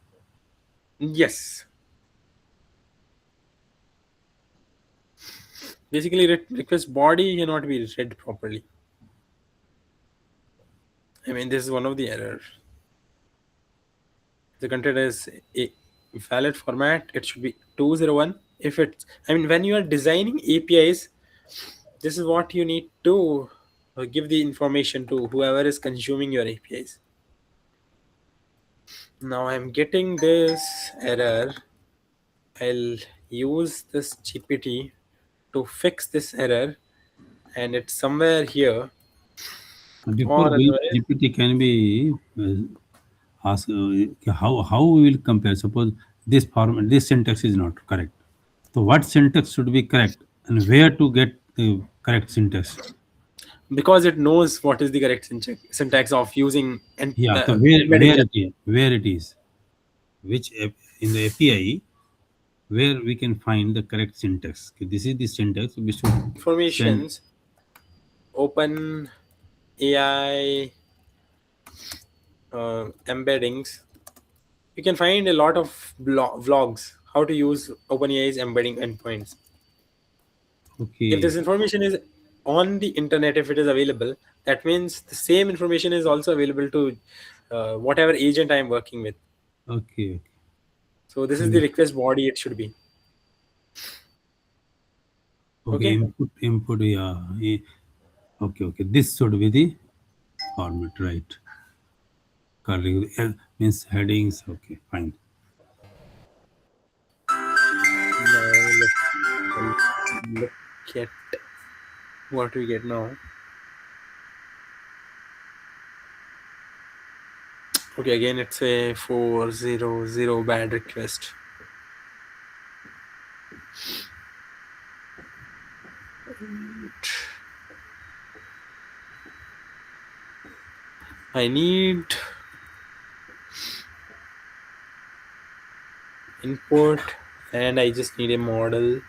[SPEAKER 1] Yes. Basically, request body cannot be read properly. This is one of the errors. The content is a valid format, it should be 201. If it's, when you are designing APIs, this is what you need to give the information to whoever is consuming your APIs. Now I'm getting this error. I'll use this GPT to fix this error, and it's somewhere here.
[SPEAKER 2] Before
[SPEAKER 1] Or
[SPEAKER 2] which
[SPEAKER 1] otherwise,
[SPEAKER 2] GPT can be ask how we will compare. Suppose this syntax is not correct. So what syntax should be correct and where to get the correct syntax?
[SPEAKER 1] Because it knows what is the correct syntax of using
[SPEAKER 2] Yeah. So where
[SPEAKER 1] embedding.
[SPEAKER 2] where it is, in the API where we can find the correct syntax. Okay, this is the syntax we should send.
[SPEAKER 1] Informations, open AI embeddings. You can find a lot of vlogs how to use OpenAI's embedding endpoints. If
[SPEAKER 2] Okay.
[SPEAKER 1] this information is on the internet, if it is available, that means the same information is also available to whatever agent I am working with.
[SPEAKER 2] Okay.
[SPEAKER 1] So this is the
[SPEAKER 2] Okay.
[SPEAKER 1] request body it should be.
[SPEAKER 2] Okay.
[SPEAKER 1] Okay.
[SPEAKER 2] Input. Yeah. Okay. Okay. This should be the format, right? Curly means headings. Okay. Fine.
[SPEAKER 1] Now let's look at what we get now. Okay, again it's a 400 bad request. I need input and I just need a model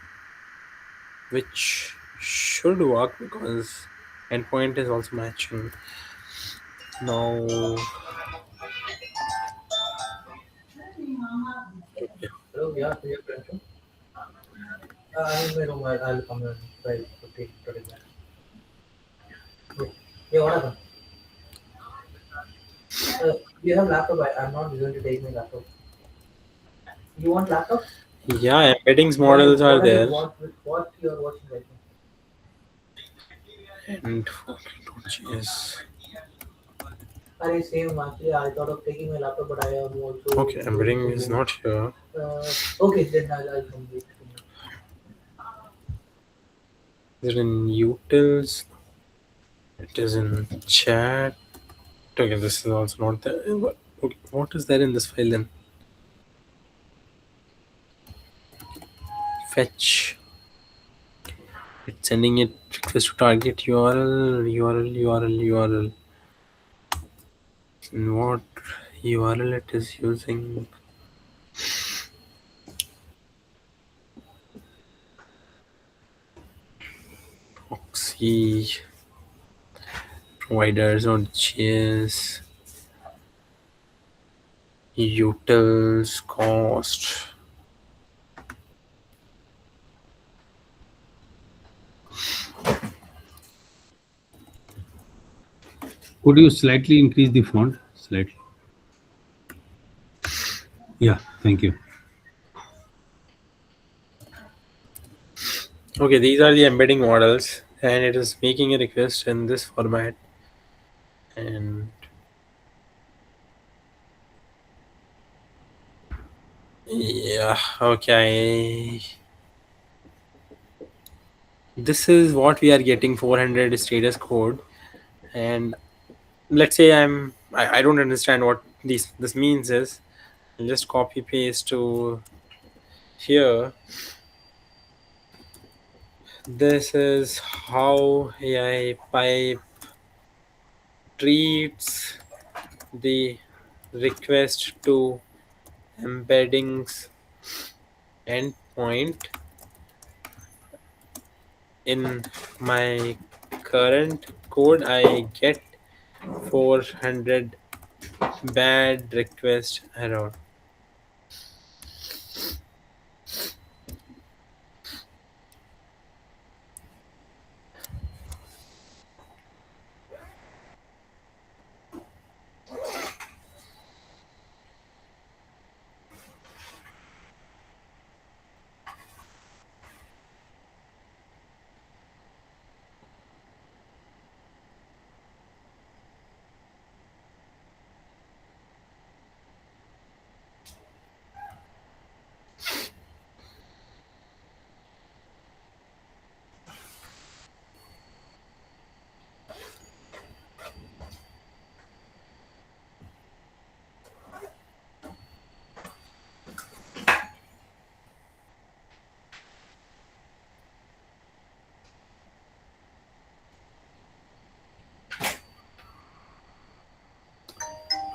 [SPEAKER 1] which should work because endpoint is also matching. Now okay.
[SPEAKER 4] Hello, yeah, so you're present. I'm in my room. I'll come in by 15, 20 minutes. Yeah, yeah, what happened? You have laptop. I'm not going to take my laptop. You want laptop?
[SPEAKER 1] Yeah, embeddings
[SPEAKER 4] Why?
[SPEAKER 1] models are
[SPEAKER 4] What are you
[SPEAKER 1] there
[SPEAKER 4] want? What you're watching right
[SPEAKER 1] and yes.
[SPEAKER 4] now? Are you same actually? I thought of taking my laptop, but I am also
[SPEAKER 1] Okay,
[SPEAKER 4] going
[SPEAKER 1] embedding
[SPEAKER 4] to
[SPEAKER 1] is
[SPEAKER 4] home.
[SPEAKER 1] not here.
[SPEAKER 4] Okay, then I'll come wait.
[SPEAKER 1] Is it in utils? It is in chat. Okay, this is also not there. Okay, what is there in this file then? Fetch. It's sending it request to target URL. And what URL it is using? Proxy providers on JS utils cost.
[SPEAKER 2] Could you slightly increase the font? Slightly. Yeah. Thank you.
[SPEAKER 1] Okay, these are the embedding models, and it is making a request in this format. And yeah, okay. This is what we are getting 400 status code. And let's say I don't understand what this means is I'll just copy paste to here. This is how AI pipe treats the request to embeddings endpoint in my current code. I get 400 bad request error.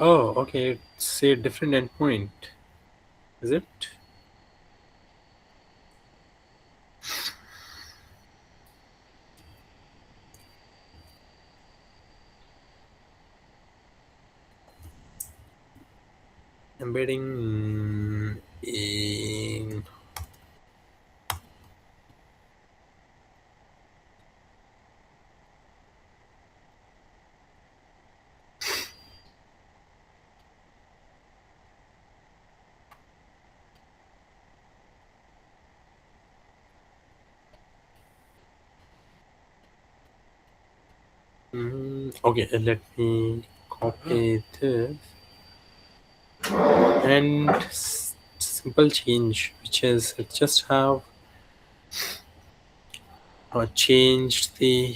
[SPEAKER 1] Oh, okay. It's a different endpoint. Is it? Embedding in. Okay, let me copy this and simple change, which is just have changed the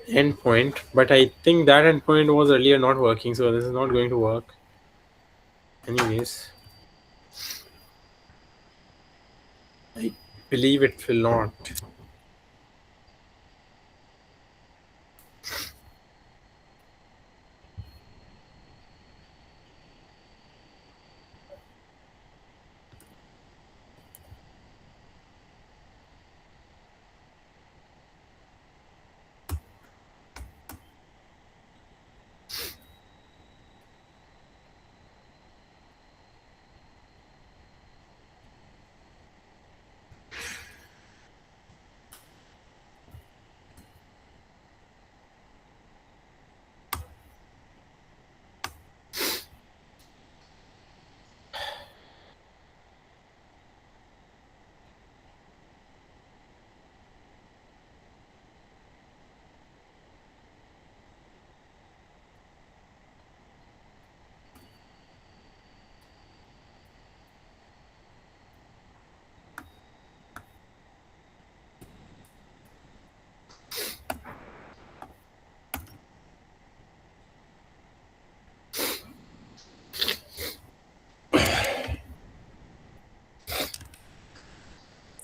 [SPEAKER 1] endpoint, but I think that endpoint was earlier not working, so this is not going to work. Anyways, I believe it will not.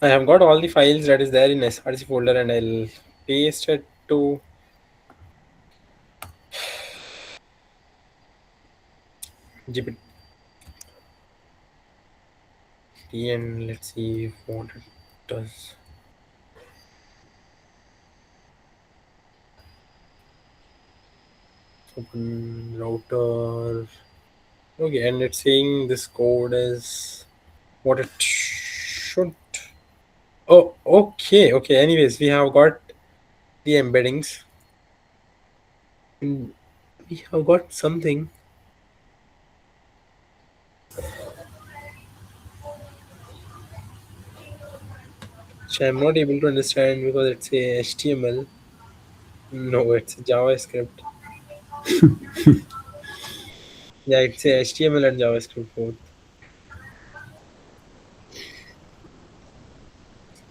[SPEAKER 1] I have got all the files that is there in SRC folder, and I'll paste it to GPT, and let's see what it does. Open router. Okay, and it's saying this code is what it should. Oh, okay, okay. Anyways, we have got the embeddings. And we have got something which I'm not able to understand because it's a HTML. No, it's a JavaScript. Yeah, it's a HTML and JavaScript both.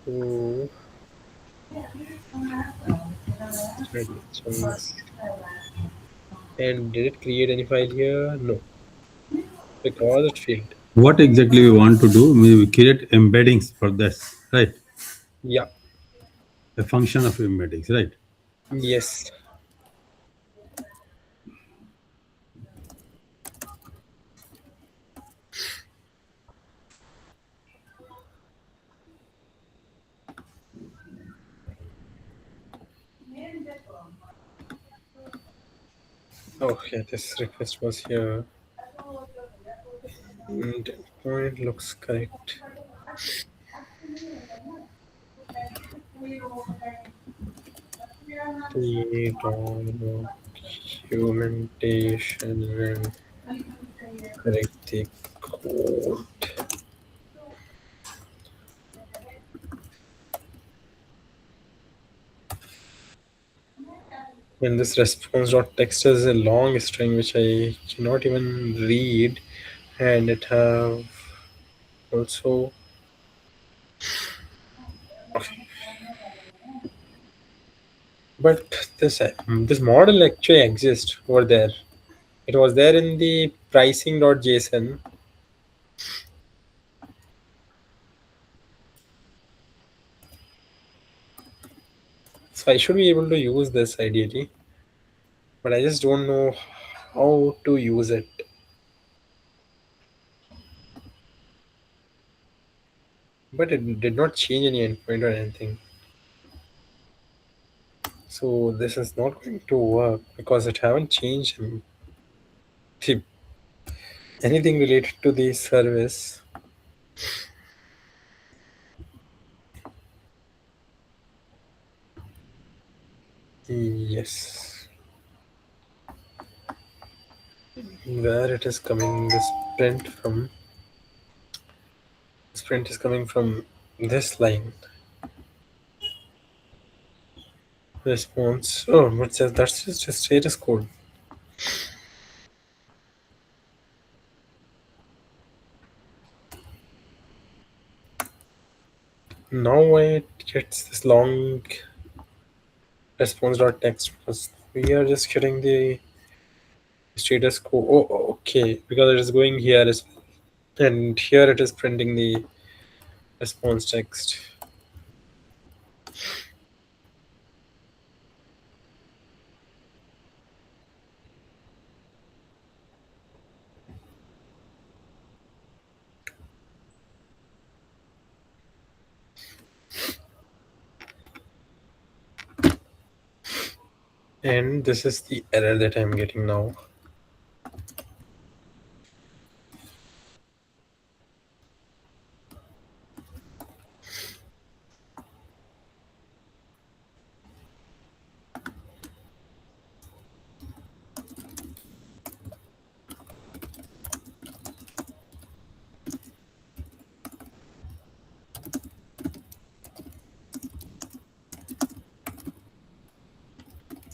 [SPEAKER 1] So, traditions. And did it create any file here? No, because it failed.
[SPEAKER 2] What exactly we want to do? We create embeddings for this, right?
[SPEAKER 1] Yeah.
[SPEAKER 2] A function of embeddings, right?
[SPEAKER 1] Yes. Okay, this request was here. And point looks correct. The documentation and correct the code. And this response.text is a long string which I cannot even read, and it have also okay. But this model actually exists over there. It was there in the pricing.json. So I should be able to use this ideally, but I just don't know how to use it. But it did not change any endpoint or anything. So this is not going to work because it haven't changed the- anything related to the service. Yes. Where it is coming, this print from. This print is coming from this line. Response. Oh, what's that? That's just a status code. Now it gets this long response.txt because we are just getting the status code. Oh, okay, because it is going here as well. And here it is printing the response text. And this is the error that I'm getting now.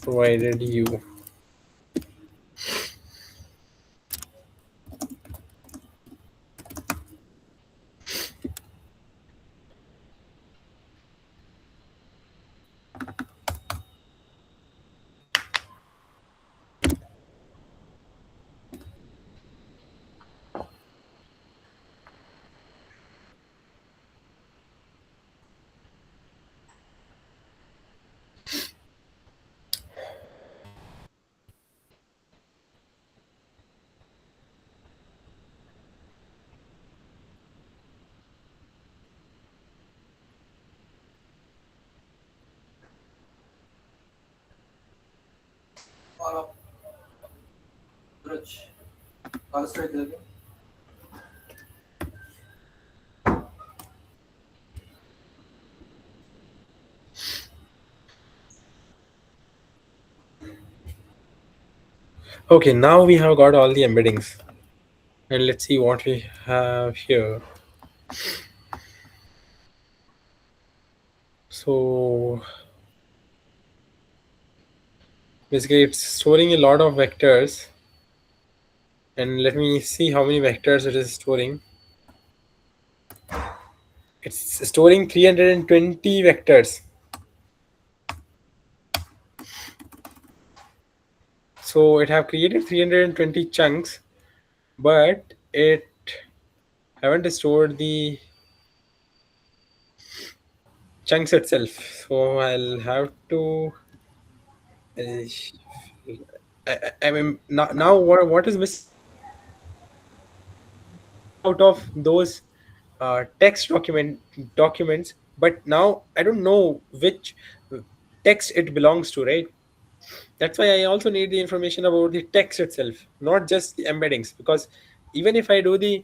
[SPEAKER 1] Provided you. Okay, now we have got all the embeddings. And let's see what we have here. So basically it's storing a lot of vectors. And let me see how many vectors it is storing. It's storing 320 vectors. So it have created 320 chunks, but it haven't stored the chunks itself. So I'll have to. Uh, I mean, now what is missing out of those text documents? But now I don't know which text it belongs to, right? That's why I also need the information about the text itself, not just the embeddings. Because even if I do the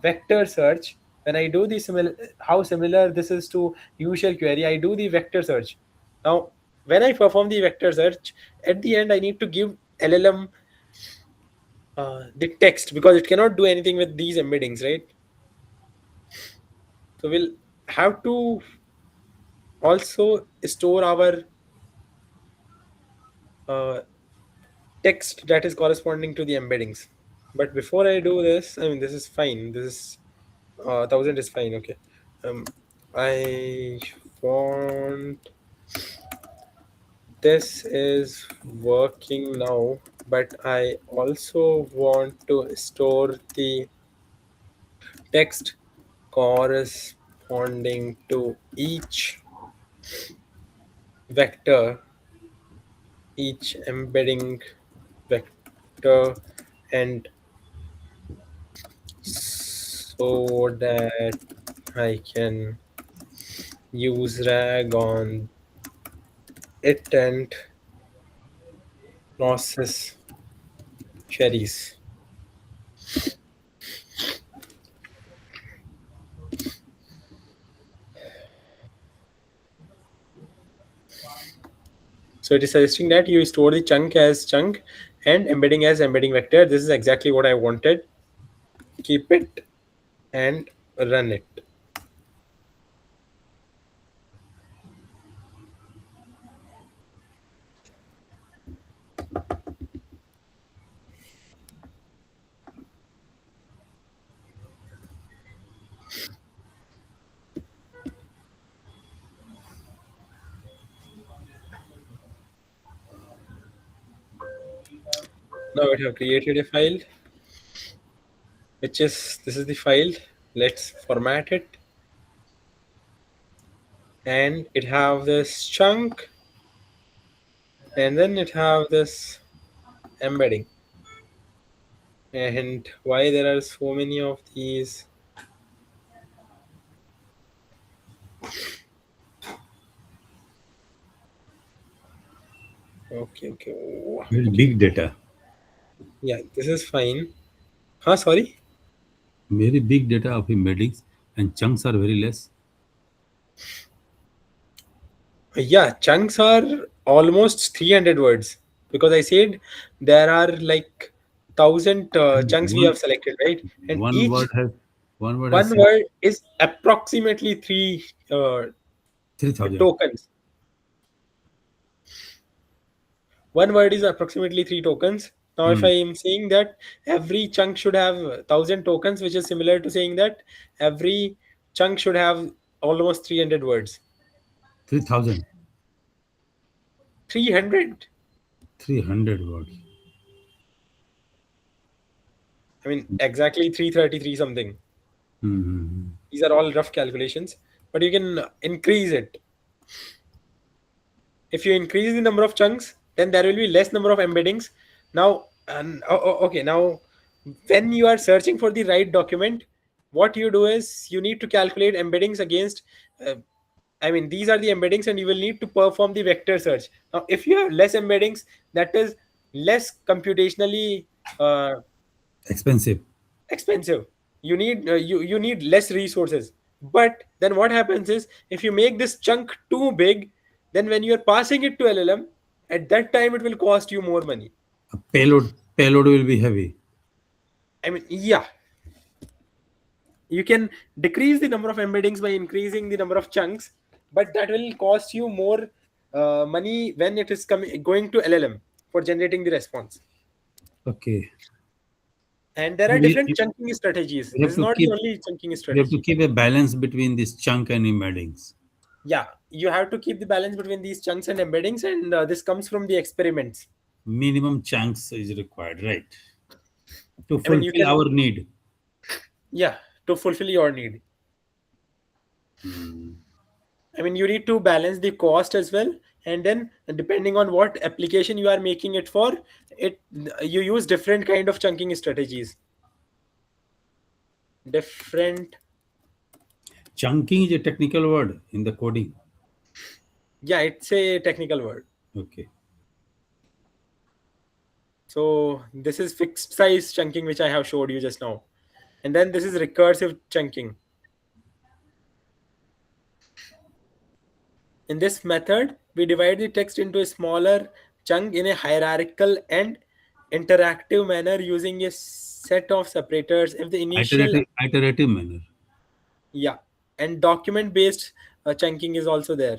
[SPEAKER 1] vector search, when I do the how similar this is to usual query, I do the vector search. Now, when I perform the vector search, at the end I need to give LLM the text because it cannot do anything with these embeddings, right? So we'll have to also store our uh, text that is corresponding to the embeddings. But before I do this, I mean, this is fine. This is 1000 is fine. Okay. I want this is working now, but I also want to store the text corresponding to each vector, each embedding vector. and so that I can use rag on it and process queries. So it is suggesting that you store the chunk as chunk and embedding as embedding vector. This is exactly what I wanted. Keep it and run it. Now we have created a file, which is this is the file. Let's format it, and it have this chunk, and then it have this embedding. And why there are so many of these? Okay.
[SPEAKER 2] Very big data.
[SPEAKER 1] Yeah, this is fine. Huh? Sorry.
[SPEAKER 2] Very big data of embeddings, and chunks are very less.
[SPEAKER 1] Yeah, chunks are almost 300 words because I said there are like 1,000 chunks we
[SPEAKER 2] One
[SPEAKER 1] have selected, right? And
[SPEAKER 2] one
[SPEAKER 1] each
[SPEAKER 2] word has one word has
[SPEAKER 1] one word is approximately three
[SPEAKER 2] 3,000.
[SPEAKER 1] tokens. One word is approximately three tokens. Now, if I am saying that every chunk should have 1,000 tokens, which is similar to saying that every chunk should have almost 300 words.
[SPEAKER 2] 3,000.
[SPEAKER 1] 300.
[SPEAKER 2] 300 words.
[SPEAKER 1] I mean, exactly 333 something.
[SPEAKER 2] Mm-hmm.
[SPEAKER 1] These are all rough calculations, but you can increase it. If you increase the number of chunks, then there will be less number of embeddings. Now, okay, now when you are searching for the right document, what you do is you need to calculate embeddings against. Uh, I mean, these are the embeddings, and you will need to perform the vector search. Now, if you have less embeddings, that is less computationally uh,
[SPEAKER 2] Expensive.
[SPEAKER 1] expensive. You need less resources. But then what happens is if you make this chunk too big, then when you're passing it to LLM, at that time it will cost you more money.
[SPEAKER 2] A payload will be heavy.
[SPEAKER 1] I mean, yeah, you can decrease the number of embeddings by increasing the number of chunks, but that will cost you more money when it is coming going to LLM for generating the response.
[SPEAKER 2] Okay.
[SPEAKER 1] And there are
[SPEAKER 2] We,
[SPEAKER 1] different chunking strategies.
[SPEAKER 2] we
[SPEAKER 1] This
[SPEAKER 2] have
[SPEAKER 1] is
[SPEAKER 2] to
[SPEAKER 1] not the
[SPEAKER 2] keep
[SPEAKER 1] only chunking
[SPEAKER 2] we have to
[SPEAKER 1] strategy.
[SPEAKER 2] keep a balance between this chunk and embeddings.
[SPEAKER 1] Yeah, you have to keep the balance between these chunks and embeddings, and this comes from the experiments.
[SPEAKER 2] Minimum chunks is required, right? To
[SPEAKER 1] I mean, you
[SPEAKER 2] fulfill
[SPEAKER 1] can,
[SPEAKER 2] our need.
[SPEAKER 1] yeah, to fulfill your need.
[SPEAKER 2] Hmm.
[SPEAKER 1] I mean, you need to balance the cost as well, and then depending on what application you are making it for, it you use different kind of chunking strategies. Different,
[SPEAKER 2] Chunking is a technical word in the coding.
[SPEAKER 1] yeah, it's a technical word.
[SPEAKER 2] Okay.
[SPEAKER 1] So this is fixed size chunking, which I have showed you just now, and then this is recursive chunking. In this method, we divide the text into a smaller chunk in a hierarchical and interactive manner using a set of separators. If the initial,
[SPEAKER 2] Iterative manner.
[SPEAKER 1] yeah, and document based chunking is also there.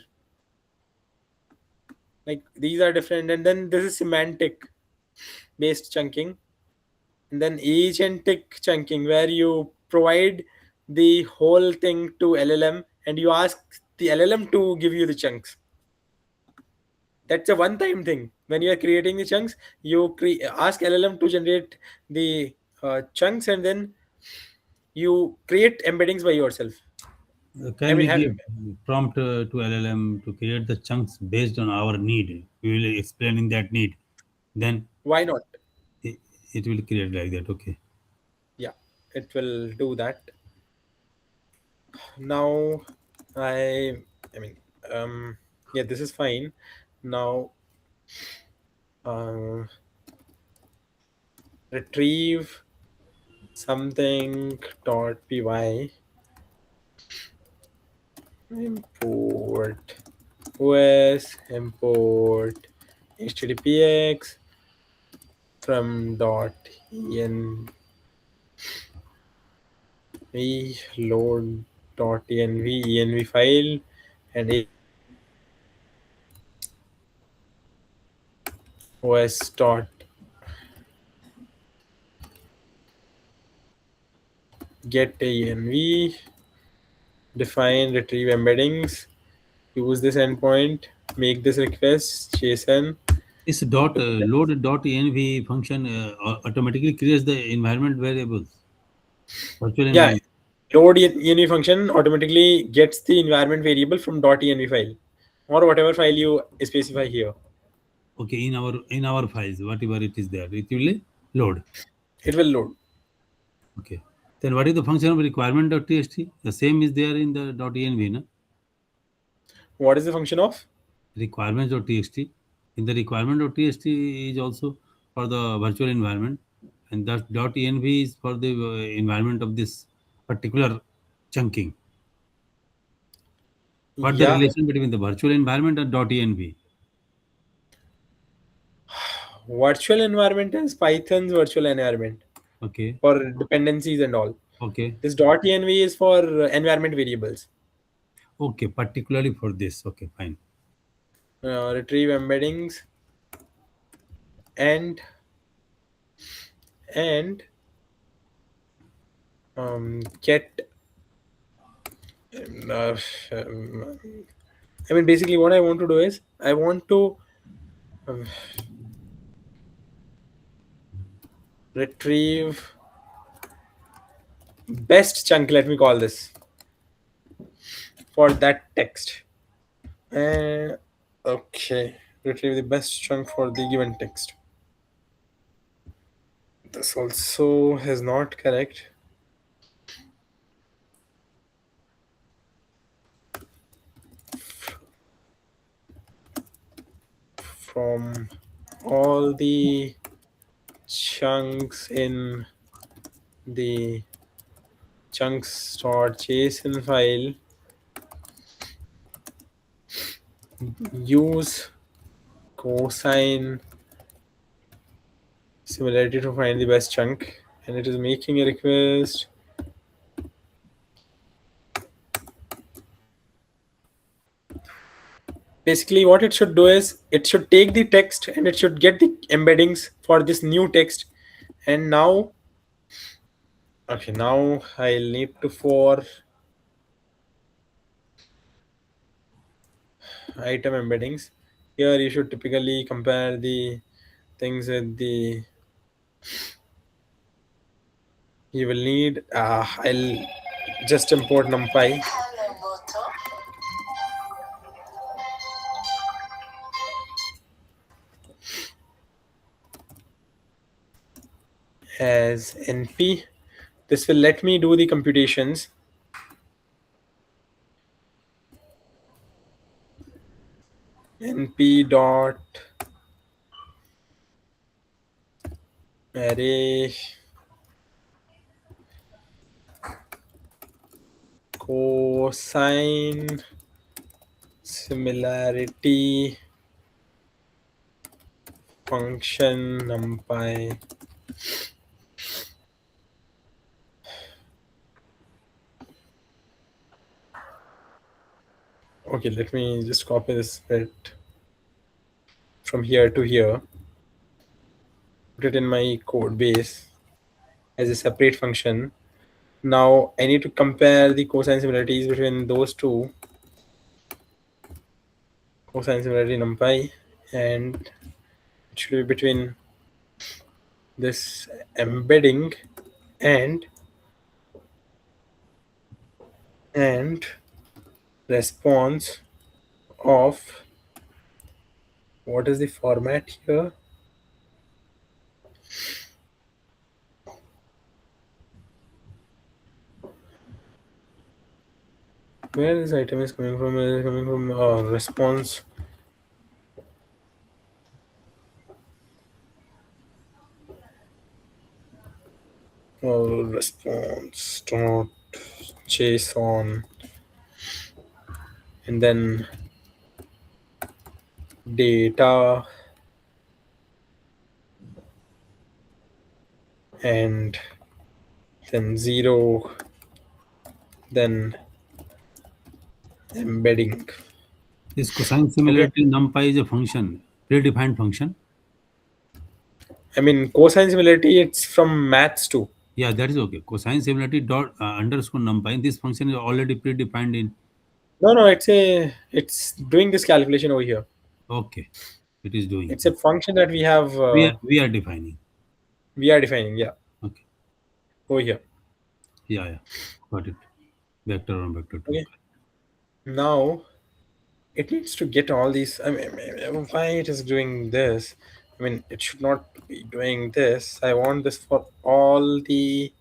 [SPEAKER 1] Like these are different, and then this is semantic based chunking, and then agentic chunking where you provide the whole thing to LLM and you ask the LLM to give you the chunks. That's a one-time thing. When you are creating the chunks, you ask LLM to generate the chunks, and then you create embeddings by yourself. I
[SPEAKER 2] Can
[SPEAKER 1] mean,
[SPEAKER 2] we give prompt to LLM to create the chunks based on our need? We will explain in that need. Then
[SPEAKER 1] why not?
[SPEAKER 2] it will create like that. Okay.
[SPEAKER 1] Yeah, it will do that. Now, I mean, yeah, this is fine. Now, uh, retrieve something dot py, import os, import httpx from dot env, load dot env file, and os dot get env, define retrieve embeddings, use this endpoint, make this request JSON.
[SPEAKER 2] This load dot env function automatically creates the environment variables, virtual
[SPEAKER 1] Yeah,
[SPEAKER 2] environment.
[SPEAKER 1] load env function automatically gets the environment variable from .env file or whatever file you specify here.
[SPEAKER 2] Okay, in our files, whatever it is there, it will load.
[SPEAKER 1] It will load.
[SPEAKER 2] Okay. Then what is the function of requirement.txt? The same is there in the .env, no?
[SPEAKER 1] What is the function of?
[SPEAKER 2] Requirements.txt. In the requirement.txt is also for the virtual environment, and that .env is for the environment of this particular chunking. What the
[SPEAKER 1] Yeah,
[SPEAKER 2] relation between the virtual environment and .env?
[SPEAKER 1] virtual environment is Python's virtual environment
[SPEAKER 2] Okay.
[SPEAKER 1] for dependencies and all.
[SPEAKER 2] Okay.
[SPEAKER 1] This .env is for environment variables.
[SPEAKER 2] Okay. Particularly for this. Okay. Fine.
[SPEAKER 1] Retrieve embeddings and and get. Uh, um, I mean, basically, what I want to do is I want to um, retrieve best chunk. Let me call this for that text. Okay, retrieve the best chunk for the given text. This also is not correct. From all the chunks in the chunks.json file, use cosine similarity to find the best chunk, and it is making a request. Basically, what it should do is it should take the text and it should get the embeddings for this new text. And now, okay, now I'll need to for item embeddings. Here you should typically compare the things with the, you will need, I'll just import numpy. As np. This will let me do the computations. np dot array cosine similarity function numpy. Okay, let me just copy this bit from here to here, put it in my code base as a separate function. Now I need to compare the cosine similarities between those two, cosine similarity numpy, and it should be between this embedding and response of, what is the format here? Where this item is coming from? It is coming from response. Response dot JSON, and then data, and then 0, then embedding.
[SPEAKER 2] This cosine
[SPEAKER 1] Okay.
[SPEAKER 2] similarity numpy is a function, predefined function.
[SPEAKER 1] I mean, cosine similarity, it's from maths too.
[SPEAKER 2] Yeah, that is okay. Cosine similarity dot underscore numpy. This function is already predefined in.
[SPEAKER 1] No, it's doing this calculation over here.
[SPEAKER 2] Okay, it is doing.
[SPEAKER 1] It's a function that we have,
[SPEAKER 2] We are defining.
[SPEAKER 1] we are defining, yeah,
[SPEAKER 2] Okay.
[SPEAKER 1] over here.
[SPEAKER 2] Yeah. Got it. Vector 1, vector 2.
[SPEAKER 1] Okay. Now it needs to get all these. Why it is doing this? I mean, it should not be doing this. I want this for all the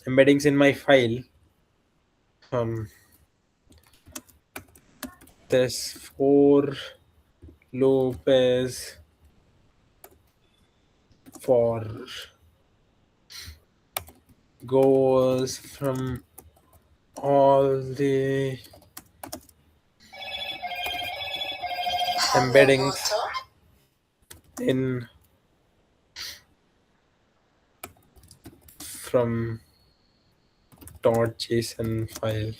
[SPEAKER 1] embeddings in my file. Um, this for loop is for goes from all the embeddings in from .json file.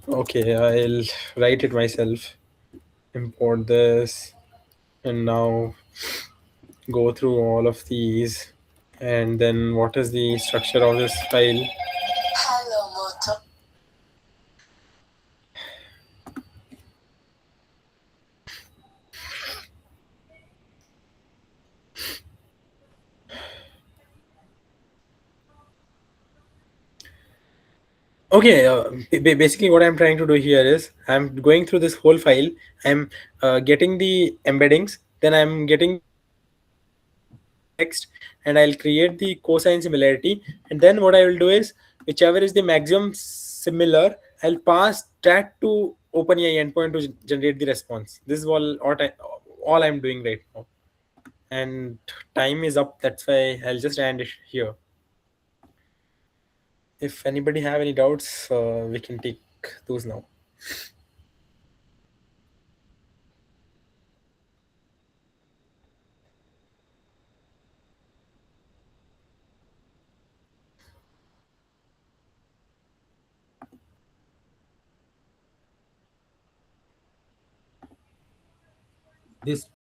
[SPEAKER 1] Okay, I'll write it myself. Import this, and now go through all of these. And then what is the structure of this file? Okay, basically what I'm trying to do here is I'm going through this whole file. I'm getting the embeddings, then I'm getting text, and I'll create the cosine similarity. And then what I will do is whichever is the maximum similar, I'll pass that to OpenAI endpoint to generate the response. This is all I'm doing right now. And time is up. That's why I'll just end it here. If anybody have any doubts, we can take those now.
[SPEAKER 2] This